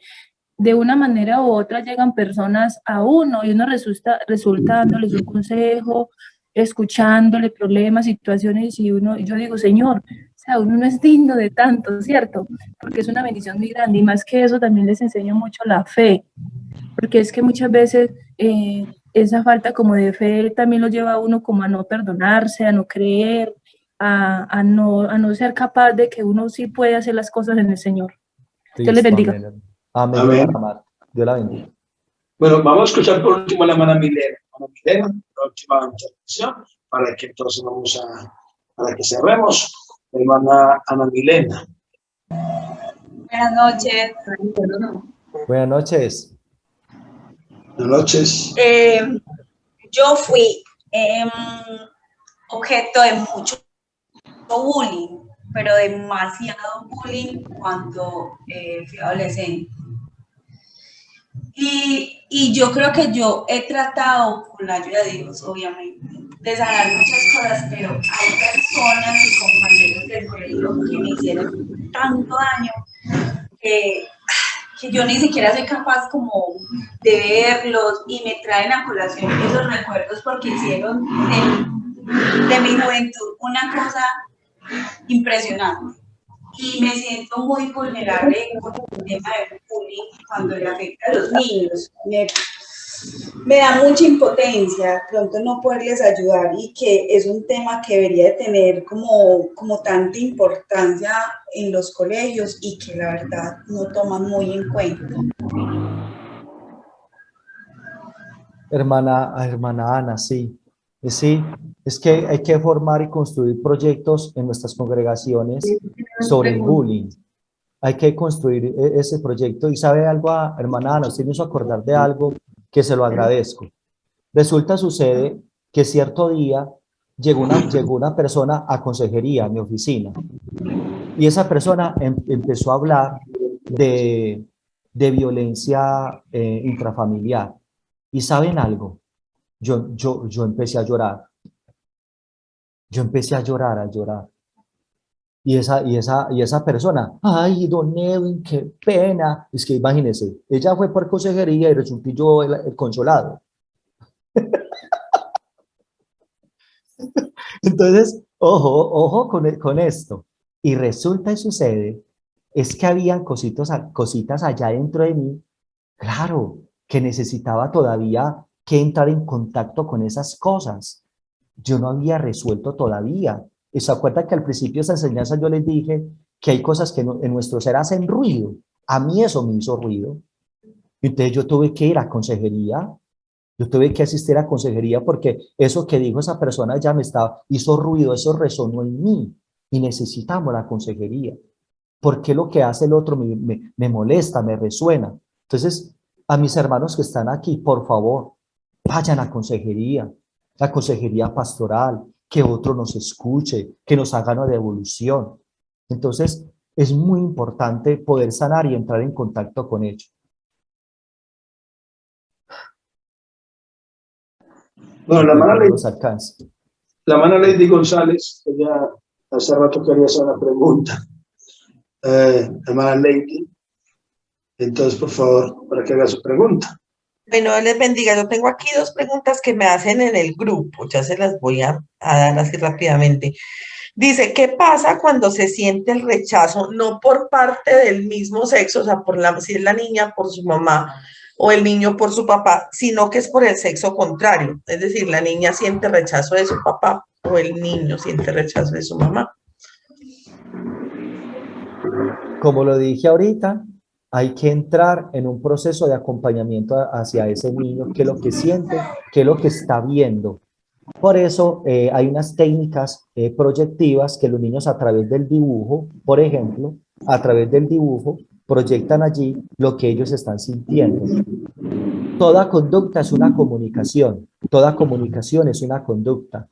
de una manera u otra llegan personas a uno y uno resulta dándoles un consejo, escuchándole problemas, situaciones y yo digo, Señor, o sea, uno no es digno de tanto, ¿cierto? Porque es una bendición muy grande y más que eso también les enseño mucho la fe, porque es que muchas veces esa falta como de fe también lo lleva a uno como a no perdonarse, a no creer, a no ser capaz de que uno sí puede hacer las cosas en el Señor. Dios les Listo, bendiga. amén. Amén, Amén. hermana Marta. Dios la bendiga. Bueno, vamos a escuchar por último a la hermana Milena. Hermana Milena, la última intervención, para que entonces para que cerremos. Hermana Ana Milena. Buenas noches. Buenas noches. Buenas noches. Yo fui objeto de mucho bullying, pero demasiado bullying cuando fui adolescente. Y yo creo que yo he tratado, con la ayuda de Dios, obviamente, de sanar muchas cosas, pero hay personas y compañeros del colegio que me hicieron tanto daño que yo ni siquiera soy capaz como de verlos y me traen a colación esos recuerdos porque hicieron de mi juventud una cosa impresionante. Y me siento muy vulnerable con el tema del bullying cuando le afecta a los niños. me da mucha impotencia pronto no poderles ayudar y que es un tema que debería de tener como tanta importancia en los colegios y que la verdad no toman muy en cuenta. Hermana Ana, sí. Sí, es que hay que formar y construir proyectos en nuestras congregaciones sobre el bullying. Hay que construir ese proyecto. Y sabe algo, hermana Ana, usted me hizo acordar de algo que se lo agradezco. Sucede que cierto día llegó una persona a consejería, a mi oficina, y esa persona empezó a hablar de violencia intrafamiliar. ¿Y saben algo? Yo empecé a llorar. Yo empecé a llorar. Y esa persona, ay, don Edwin, qué pena. Es que imagínense, ella fue por consejería y resultó yo el consolado. Entonces, ojo con esto. Y resulta y sucede, es que habían cositas allá dentro de mí, claro, que necesitaba todavía que entrar en contacto con esas cosas. Yo no había resuelto todavía. ¿Y se acuerdan que al principio de esa enseñanza yo les dije que hay cosas que en nuestro ser hacen ruido? A mí eso me hizo ruido. Entonces yo tuve que ir a consejería. Yo tuve que asistir a consejería porque eso que dijo esa persona ya hizo ruido, eso resonó en mí y necesitamos la consejería. Porque lo que hace el otro me molesta, me resuena. Entonces, a mis hermanos que están aquí, por favor, vayan a consejería, la consejería pastoral, que otro nos escuche, que nos haga una devolución. Entonces, es muy importante poder sanar y entrar en contacto con ellos. Bueno, la hermana Lady González, ella hace rato quería hacer una pregunta. Hermana Lady, entonces, por favor, para que haga su pregunta. Bueno, les bendiga. Yo tengo aquí dos preguntas que me hacen en el grupo. Ya se las voy a dar así rápidamente. Dice, ¿qué pasa cuando se siente el rechazo, no por parte del mismo sexo, o sea, si es la niña por su mamá o el niño por su papá, sino que es por el sexo contrario? Es decir, la niña siente rechazo de su papá o el niño siente rechazo de su mamá. Como lo dije ahorita, hay que entrar en un proceso de acompañamiento hacia ese niño, qué es lo que siente, qué es lo que está viendo. Por eso hay unas técnicas proyectivas que los niños a través del dibujo, por ejemplo, a través del dibujo, proyectan allí lo que ellos están sintiendo. Toda conducta es una comunicación, toda comunicación es una conducta.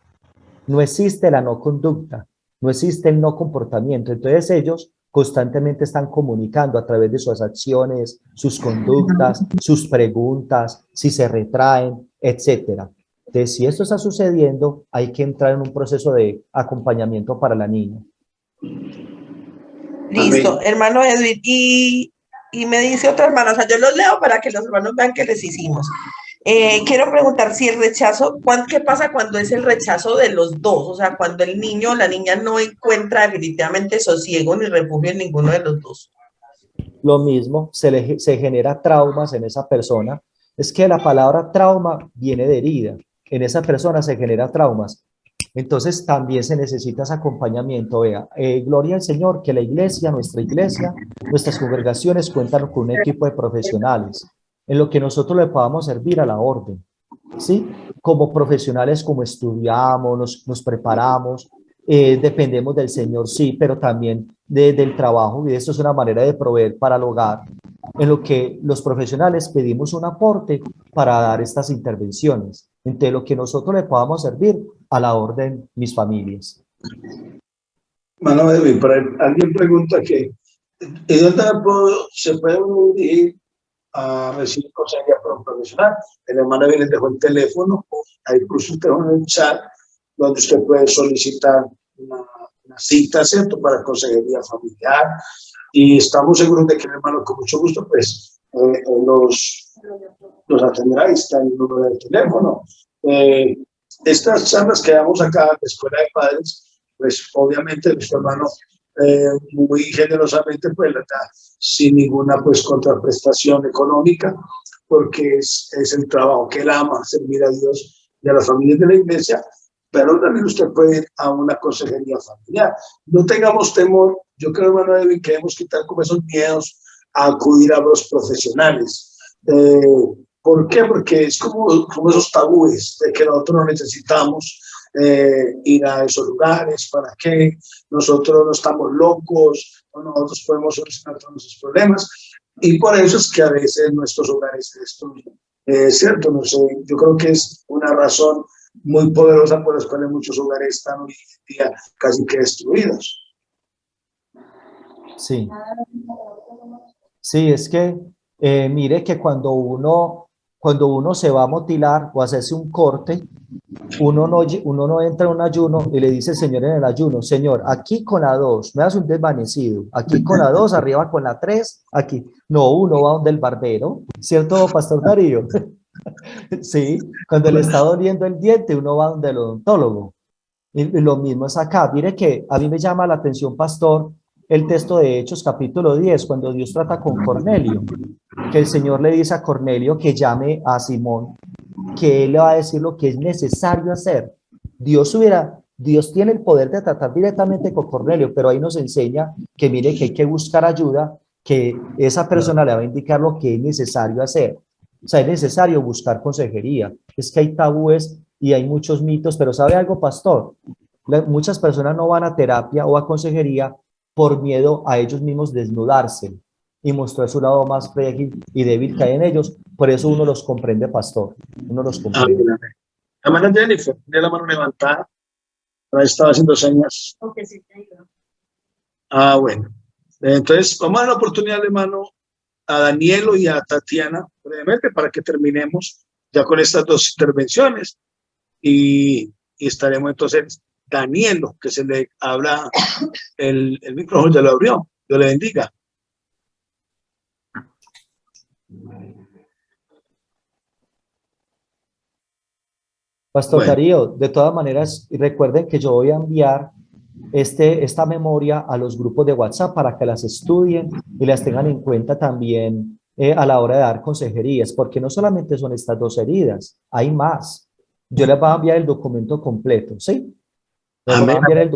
No existe la no conducta, no existe el no comportamiento. Entonces ellos constantemente están comunicando a través de sus acciones, sus conductas, sus preguntas, si se retraen, etcétera. Entonces, si esto está sucediendo, hay que entrar en un proceso de acompañamiento para la niña. Listo, amén. Hermano Edwin, y me dice otra hermana, o sea, yo los leo para que los hermanos vean que les hicimos. Quiero preguntar si el rechazo, ¿qué pasa cuando es el rechazo de los dos? O sea, cuando el niño o la niña no encuentra definitivamente sosiego ni refugio en ninguno de los dos. Lo mismo, se genera traumas en esa persona. Es que la palabra trauma viene de herida. En esa persona se genera traumas. Entonces también se necesita ese acompañamiento. Vea, gloria al Señor que la iglesia, nuestra iglesia, nuestras congregaciones cuentan con un equipo de profesionales en lo que nosotros le podamos servir a la orden, ¿sí? Como profesionales, como estudiamos, nos preparamos, dependemos del Señor, sí, pero también del trabajo, y esto es una manera de proveer para el hogar, en lo que los profesionales pedimos un aporte para dar estas intervenciones, entre lo que nosotros le podamos servir a la orden, mis familias. Mano Edwin, alguien pregunta que ¿y dónde se puede dirigir a recibir consejería por un profesional? El hermano Edwin les dejó el teléfono, hay incluso en el chat donde usted puede solicitar una cita, ¿cierto?, para consejería familiar, y estamos seguros de que el hermano con mucho gusto pues los atenderá. Ahí está el número del teléfono. Estas charlas que damos acá en la Escuela de Padres, pues obviamente nuestro hermano muy generosamente pues la da sin ninguna pues contraprestación económica, porque es el trabajo que él ama, servir a Dios y a las familias de la iglesia, pero también usted puede ir a una consejería familiar. No tengamos temor, yo creo, hermano David, que debemos quitar como esos miedos a acudir a los profesionales. ¿Por qué? Porque es como esos tabúes de que nosotros no necesitamos ir a esos lugares, para que nosotros no estamos locos, o nosotros podemos solucionar todos nuestros problemas, y por eso es que a veces nuestros hogares se destruyen. ¿Cierto? No sé, yo creo que es una razón muy poderosa por las cuales muchos hogares están hoy en día casi que destruidos. Sí. Sí, es que mire que cuando uno se va a motilar o hacerse un corte, uno no entra en un ayuno y le dice al Señor en el ayuno: Señor, aquí con la 2, me das un desvanecido, aquí con la 2, arriba con la 3, aquí. No, uno va donde el barbero, ¿cierto, Pastor Darío? Sí, cuando le está doliendo el diente, uno va donde el odontólogo. Y lo mismo es acá. Mire que a mí me llama la atención, pastor, el texto de Hechos capítulo 10, cuando Dios trata con Cornelio, que el Señor le dice a Cornelio que llame a Simón, que él le va a decir lo que es necesario hacer. Dios tiene el poder de tratar directamente con Cornelio, pero ahí nos enseña que mire que hay que buscar ayuda, que esa persona le va a indicar lo que es necesario hacer. O sea, es necesario buscar consejería. Es que hay tabúes y hay muchos mitos, pero ¿sabe algo, pastor? Muchas personas no van a terapia o a consejería por miedo a ellos mismos desnudarse y mostrar su lado más frágil y débil que hay en ellos. Por eso uno los comprende, pastor. Uno los comprende. Hermana Jennifer, tiene la mano levantada. Estaba haciendo señas. Bueno. Entonces, vamos a dar la oportunidad, hermano, a Danielo y a Tatiana, brevemente, para que terminemos ya con estas dos intervenciones. Y estaremos entonces, Danielo, que se le habla el micrófono, ya lo abrió. Dios le bendiga. Pastor Darío, de todas maneras, recuerden que yo voy a enviar esta memoria a los grupos de WhatsApp para que las estudien y las tengan en cuenta también a la hora de dar consejerías, porque no solamente son estas dos heridas, hay más. Yo les voy a enviar el documento completo, ¿sí? Les voy a enviar el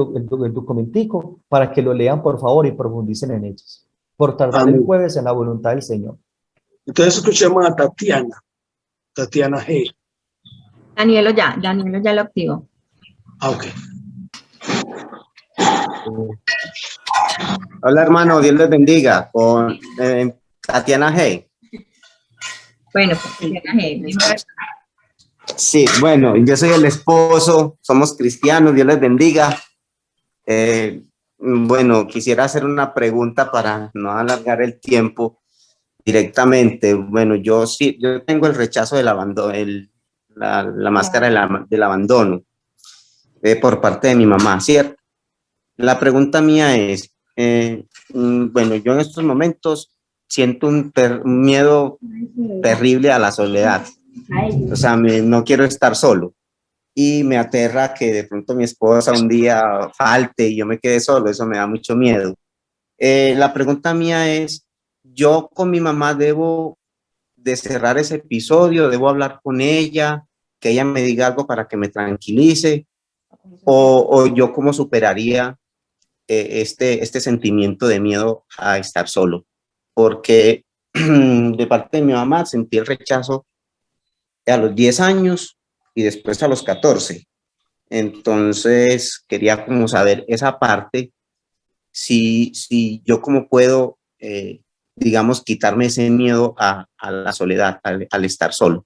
documentico para que lo lean, por favor, y profundicen en ellos. Por tardar el jueves en la voluntad del Señor. Entonces escuchemos a Tatiana G. Danielo ya lo activó. Ok. Hola hermano, Dios les bendiga, con Tatiana G. Bueno, Tatiana G. Sí, bueno, yo soy el esposo, somos cristianos, Dios les bendiga. Bueno, quisiera hacer una pregunta para no alargar el tiempo directamente. Bueno, yo tengo el rechazo del abandono, la máscara del abandono por parte de mi mamá, ¿cierto? La pregunta mía es, bueno, yo en estos momentos siento un miedo terrible a la soledad. O sea, no quiero estar solo y me aterra que de pronto mi esposa un día falte y yo me quede solo, eso me da mucho miedo. La pregunta mía es, ¿yo con mi mamá debo de cerrar ese episodio? ¿Debo hablar con ella? ¿Que ella me diga algo para que me tranquilice? ¿O yo cómo superaría este sentimiento de miedo a estar solo? Porque de parte de mi mamá sentí el rechazo a los 10 años y después a los 14. Entonces quería como saber esa parte, si yo cómo puedo, digamos, quitarme ese miedo a la soledad, al estar solo.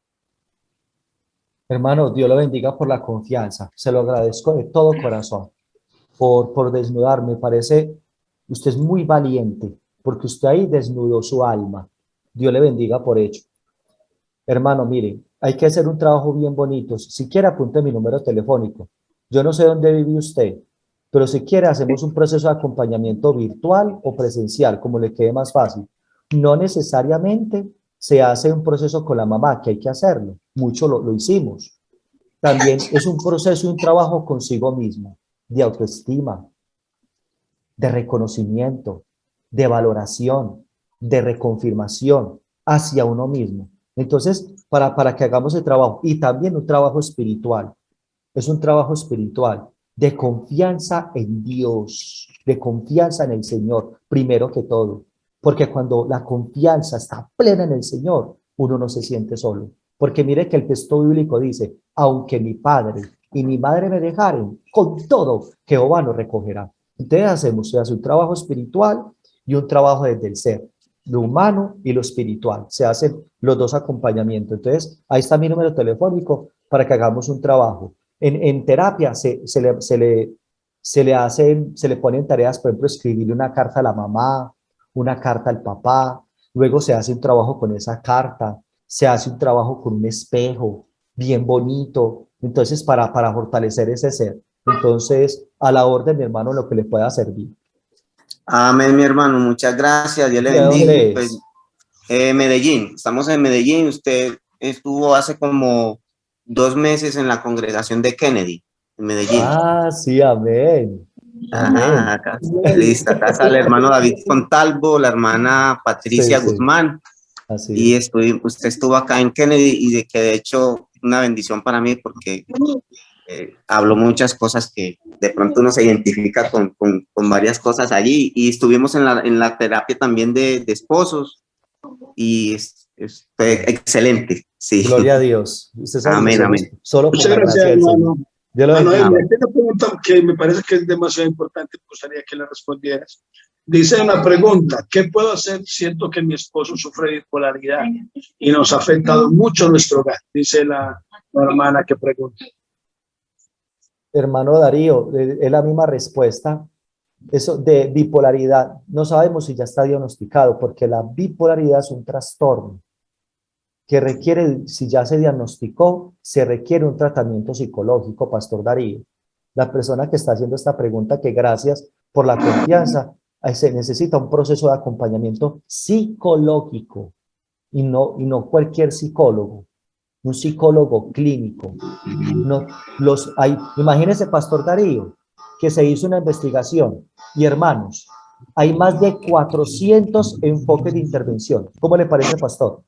Hermano, Dios lo bendiga por la confianza. Se lo agradezco de todo corazón por desnudarme. Me parece, usted es muy valiente porque usted ahí desnudó su alma. Dios le bendiga por ello. Hermano, mire, hay que hacer un trabajo bien bonito. Si quiere, apunte mi número telefónico. Yo no sé dónde vive usted, pero si quiere, hacemos un proceso de acompañamiento virtual o presencial, como le quede más fácil. No necesariamente se hace un proceso con la mamá, que hay que hacerlo. Mucho lo hicimos. También es un proceso y un trabajo consigo mismo, de autoestima, de reconocimiento, de valoración, de reconfirmación hacia uno mismo. Entonces, para que hagamos el trabajo, y también un trabajo espiritual, es un trabajo espiritual de confianza en Dios, de confianza en el Señor, primero que todo, porque cuando la confianza está plena en el Señor, uno no se siente solo, porque mire que el texto bíblico dice, aunque mi padre y mi madre me dejaren, con todo Jehová nos recogerá. Entonces se hace un trabajo espiritual y un trabajo desde el ser, lo humano y lo espiritual, se hacen los dos acompañamientos. Entonces, ahí está mi número telefónico para que hagamos un trabajo. En terapia se le ponen tareas, por ejemplo, escribirle una carta a la mamá, una carta al papá, luego se hace un trabajo con esa carta, se hace un trabajo con un espejo bien bonito, entonces para fortalecer ese ser. Entonces, a la orden, mi hermano, lo que le pueda servir. Amén, mi hermano, muchas gracias, Dios le ¿De bendiga. dónde Pues, es? Medellín, estamos en Medellín, usted estuvo hace como 2 meses en la congregación de Kennedy, en Medellín. Ah, sí, amén. Ajá, acá, listo, acá está el hermano David Fontalvo, la hermana Patricia Sí, sí, Guzmán, así y es. usted estuvo acá en Kennedy, y de que de hecho una bendición para mí, porque habló muchas cosas que de pronto uno se identifica con varias cosas allí, y estuvimos en la terapia también de esposos, y fue excelente, sí. Gloria a Dios. Usted sabe que Amén, somos amén. solo por Muchas la gracias, gracia del Señor. hermano. Dios lo Manuel, bendiga. hay una pregunta que me parece que es demasiado importante, me gustaría que la respondieras. Dice una pregunta, ¿qué puedo hacer? Siento que mi esposo sufre de bipolaridad y nos ha afectado mucho nuestro hogar, dice la hermana que pregunta. Hermano Darío, es la misma respuesta. Eso de bipolaridad, no sabemos si ya está diagnosticado, porque la bipolaridad es un trastorno que requiere, si ya se diagnosticó, se requiere un tratamiento psicológico, Pastor Darío. La persona que está haciendo esta pregunta, que gracias por la confianza, se necesita un proceso de acompañamiento psicológico y no cualquier psicólogo, un psicólogo clínico. No, imagínese, Pastor Darío, que se hizo una investigación y hermanos, hay más de 400 enfoques de intervención. ¿Cómo le parece, Pastor?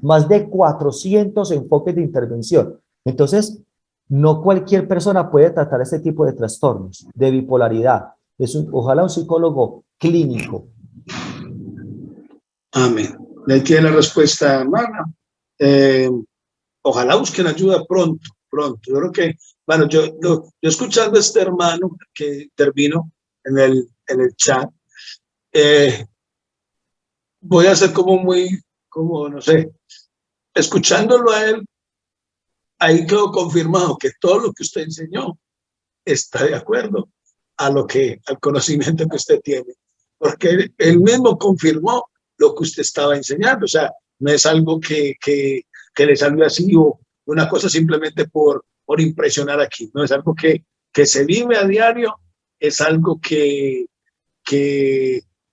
Más de 400 enfoques de intervención. Entonces, no cualquier persona puede tratar este tipo de trastornos, de bipolaridad. Ojalá un psicólogo clínico. Amén. Ahí tiene la respuesta, hermana. Ojalá busquen ayuda pronto. Yo creo que, bueno, yo escuchando a este hermano que intervino en el chat, voy a ser no sé, escuchándolo a él, ahí quedó confirmado que todo lo que usted enseñó está de acuerdo al conocimiento que usted tiene, porque él mismo confirmó lo que usted estaba enseñando, o sea, no es algo que le salió así o una cosa simplemente por impresionar aquí, no es algo que se vive a diario, es algo que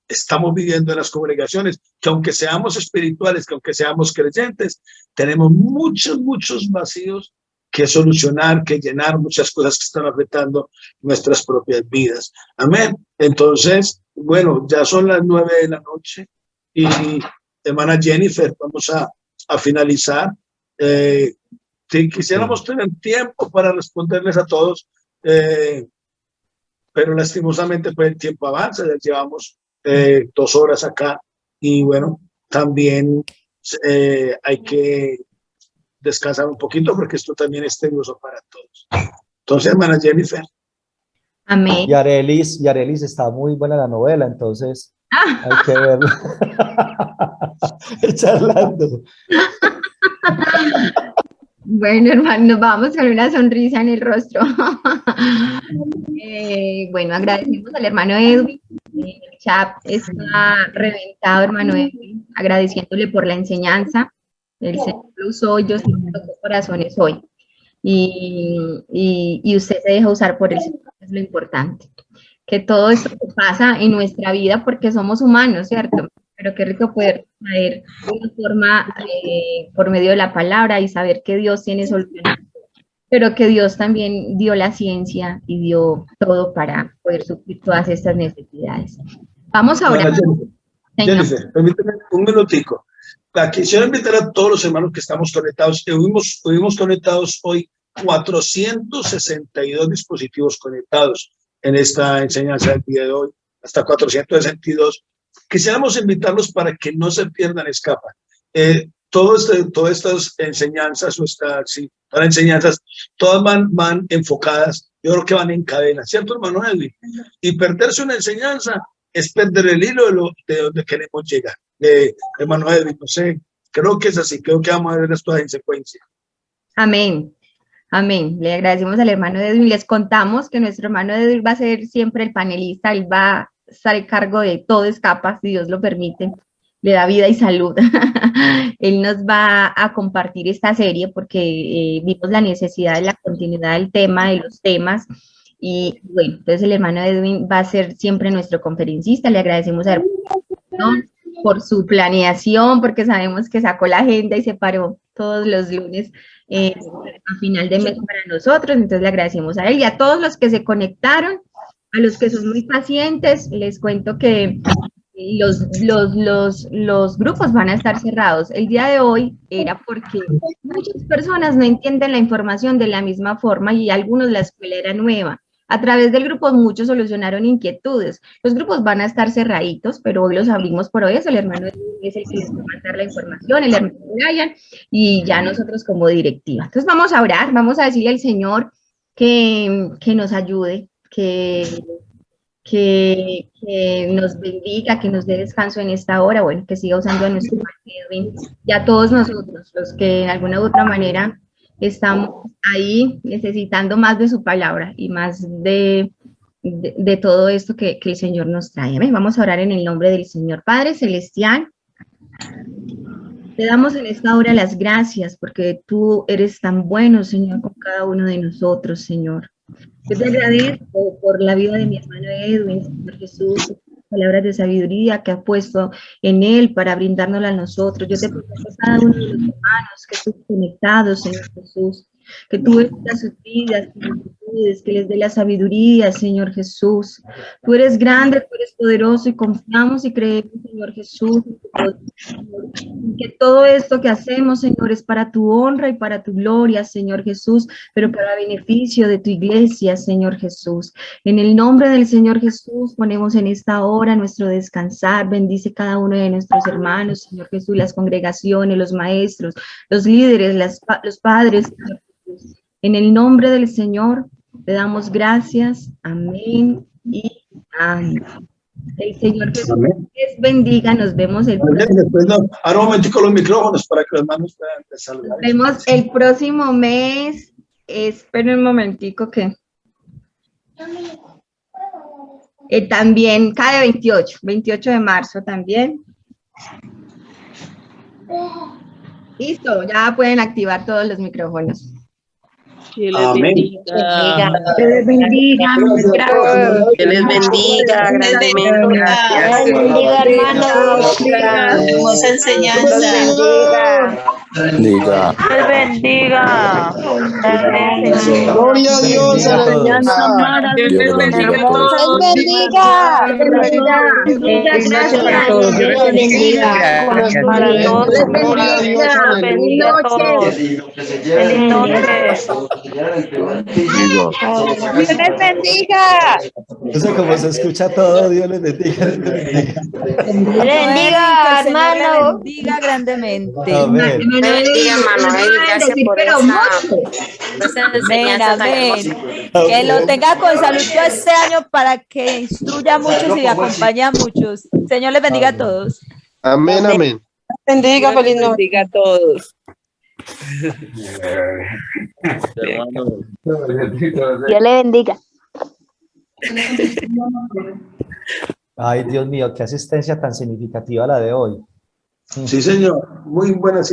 estamos viviendo en las congregaciones, que aunque seamos espirituales, que aunque seamos creyentes, tenemos muchos vacíos que solucionar, que llenar, muchas cosas que están afectando nuestras propias vidas. Amén. Entonces, bueno, ya son las 9 de la noche y hermana Jennifer, vamos a finalizar. Si quisiéramos tener tiempo para responderles a todos, pero lastimosamente pues el tiempo avanza, ya llevamos 2 horas acá y bueno, también hay que descansar un poquito porque esto también es tedioso para todos. Entonces, hermana Jennifer. Amén. Y Arelis está muy buena la novela, entonces hay que verla. Charlando. Bueno, hermano, nos vamos con una sonrisa en el rostro. Bueno, agradecemos al hermano Edwin. El chat está reventado, hermano Edwin, agradeciéndole por la enseñanza. El Señor lo usó, yo sí tocó corazones hoy. Y usted se deja usar por el Señor, es lo importante. Que todo esto pasa en nuestra vida porque somos humanos, ¿cierto? Pero qué rico poder traer una forma por medio de la palabra y saber que Dios tiene soluciones, pero que Dios también dio la ciencia y dio todo para poder suplir todas estas necesidades. Vamos ahora. Jennifer, permíteme un minutico. Quisiera invitar a todos los hermanos que estamos conectados. Estuvimos conectados hoy 462 dispositivos conectados en esta enseñanza del día de hoy, hasta 462. Quisiéramos invitarlos para que no se pierdan, escapan. Todas estas enseñanzas, todas las enseñanzas, todas van enfocadas, yo creo que van en cadena, ¿cierto, hermano Edwin? Y perderse una enseñanza es perder el hilo de donde queremos llegar. Hermano Edwin, no sé, creo que es así, creo que vamos a ver esto en secuencia. Amén. Amén. Le agradecemos al hermano Edwin. Les contamos que nuestro hermano Edwin va a ser siempre el panelista, él va a estar a cargo de todo escapa, si Dios lo permite, le da vida y salud. Él nos va a compartir esta serie porque vimos la necesidad de la continuidad del tema, de los temas, y bueno, entonces el hermano Edwin va a ser siempre nuestro conferencista. Le agradecemos a hermano por su planeación, porque sabemos que sacó la agenda y se paró todos los lunes a final de mes para nosotros, entonces le agradecemos a él y a todos los que se conectaron, a los que son muy pacientes. Les cuento que los grupos van a estar cerrados. El día de hoy era porque muchas personas no entienden la información de la misma forma y algunos la escuela era nueva. A través del grupo muchos solucionaron inquietudes. Los grupos van a estar cerraditos, pero hoy los abrimos por hoy. Eso, el hermano es el que les va a mandar la información, el hermano Brian, y ya nosotros como directiva. Entonces vamos a orar, vamos a decirle al Señor que nos ayude, que nos bendiga, que nos dé descanso en esta hora, bueno, que siga usando a nuestro Edwin y a todos nosotros, los que de alguna u otra manera estamos ahí necesitando más de su palabra y más de todo esto que el Señor nos trae. Amén. Vamos a orar en el nombre del Señor. Padre Celestial, te damos en esta hora las gracias porque tú eres tan bueno, Señor, con cada uno de nosotros, Señor. Yo te agradezco por la vida de mi hermano Edwin, Señor Jesús, palabras de sabiduría que has puesto en él para brindárnosla a nosotros. Yo te pido a cada uno de los hermanos que estén conectados, Señor Jesús, que tú bendigas sus vidas, que les dé la sabiduría, Señor Jesús. Tú eres grande, tú eres poderoso y confiamos y creemos, Señor Jesús, que todo esto que hacemos, Señor, es para tu honra y para tu gloria, Señor Jesús, pero para beneficio de tu iglesia, Señor Jesús. En el nombre del Señor Jesús ponemos en esta hora nuestro descansar. Bendice cada uno de nuestros hermanos, Señor Jesús, las congregaciones, los maestros, los líderes, los padres, Señor Jesús. En el nombre del Señor te damos gracias. Amén y amén. El Señor Jesús les bendiga. Nos vemos el próximo. Ahora un momentico los micrófonos para que los hermanos puedan saludar. Nos vemos el próximo mes. Esperen un momentico que también cada 28 de marzo también. Listo, ya pueden activar todos los micrófonos. Que les bendiga. Que les bendiga. Que les bendiga grandemente. Que les bendiga, hermanos. Hermosa enseñanza. Bendiga. Que les bendiga. Gloria a Dios. Que les bendiga a todos. Gracias para todos. Para todos. Gloria a Dios. Bendiga a todos. Feliz noche. Dios les bendiga. No sé cómo se escucha todo. Dios les bendiga. Dios le bendiga, hermano. Le bendiga grandemente. Amén. Bendiga, hermano. Gracias por esa enseñanza tan hermosa. Que lo tenga con salud todo este año para que instruya a muchos y acompañe a muchos. Señor les bendiga a todos. Amén, amén. Bendiga, feliz noche. Bendiga a todos. Dios le bendiga. Ay, Dios mío, qué asistencia tan significativa la de hoy. Sí, señor. Muy buena.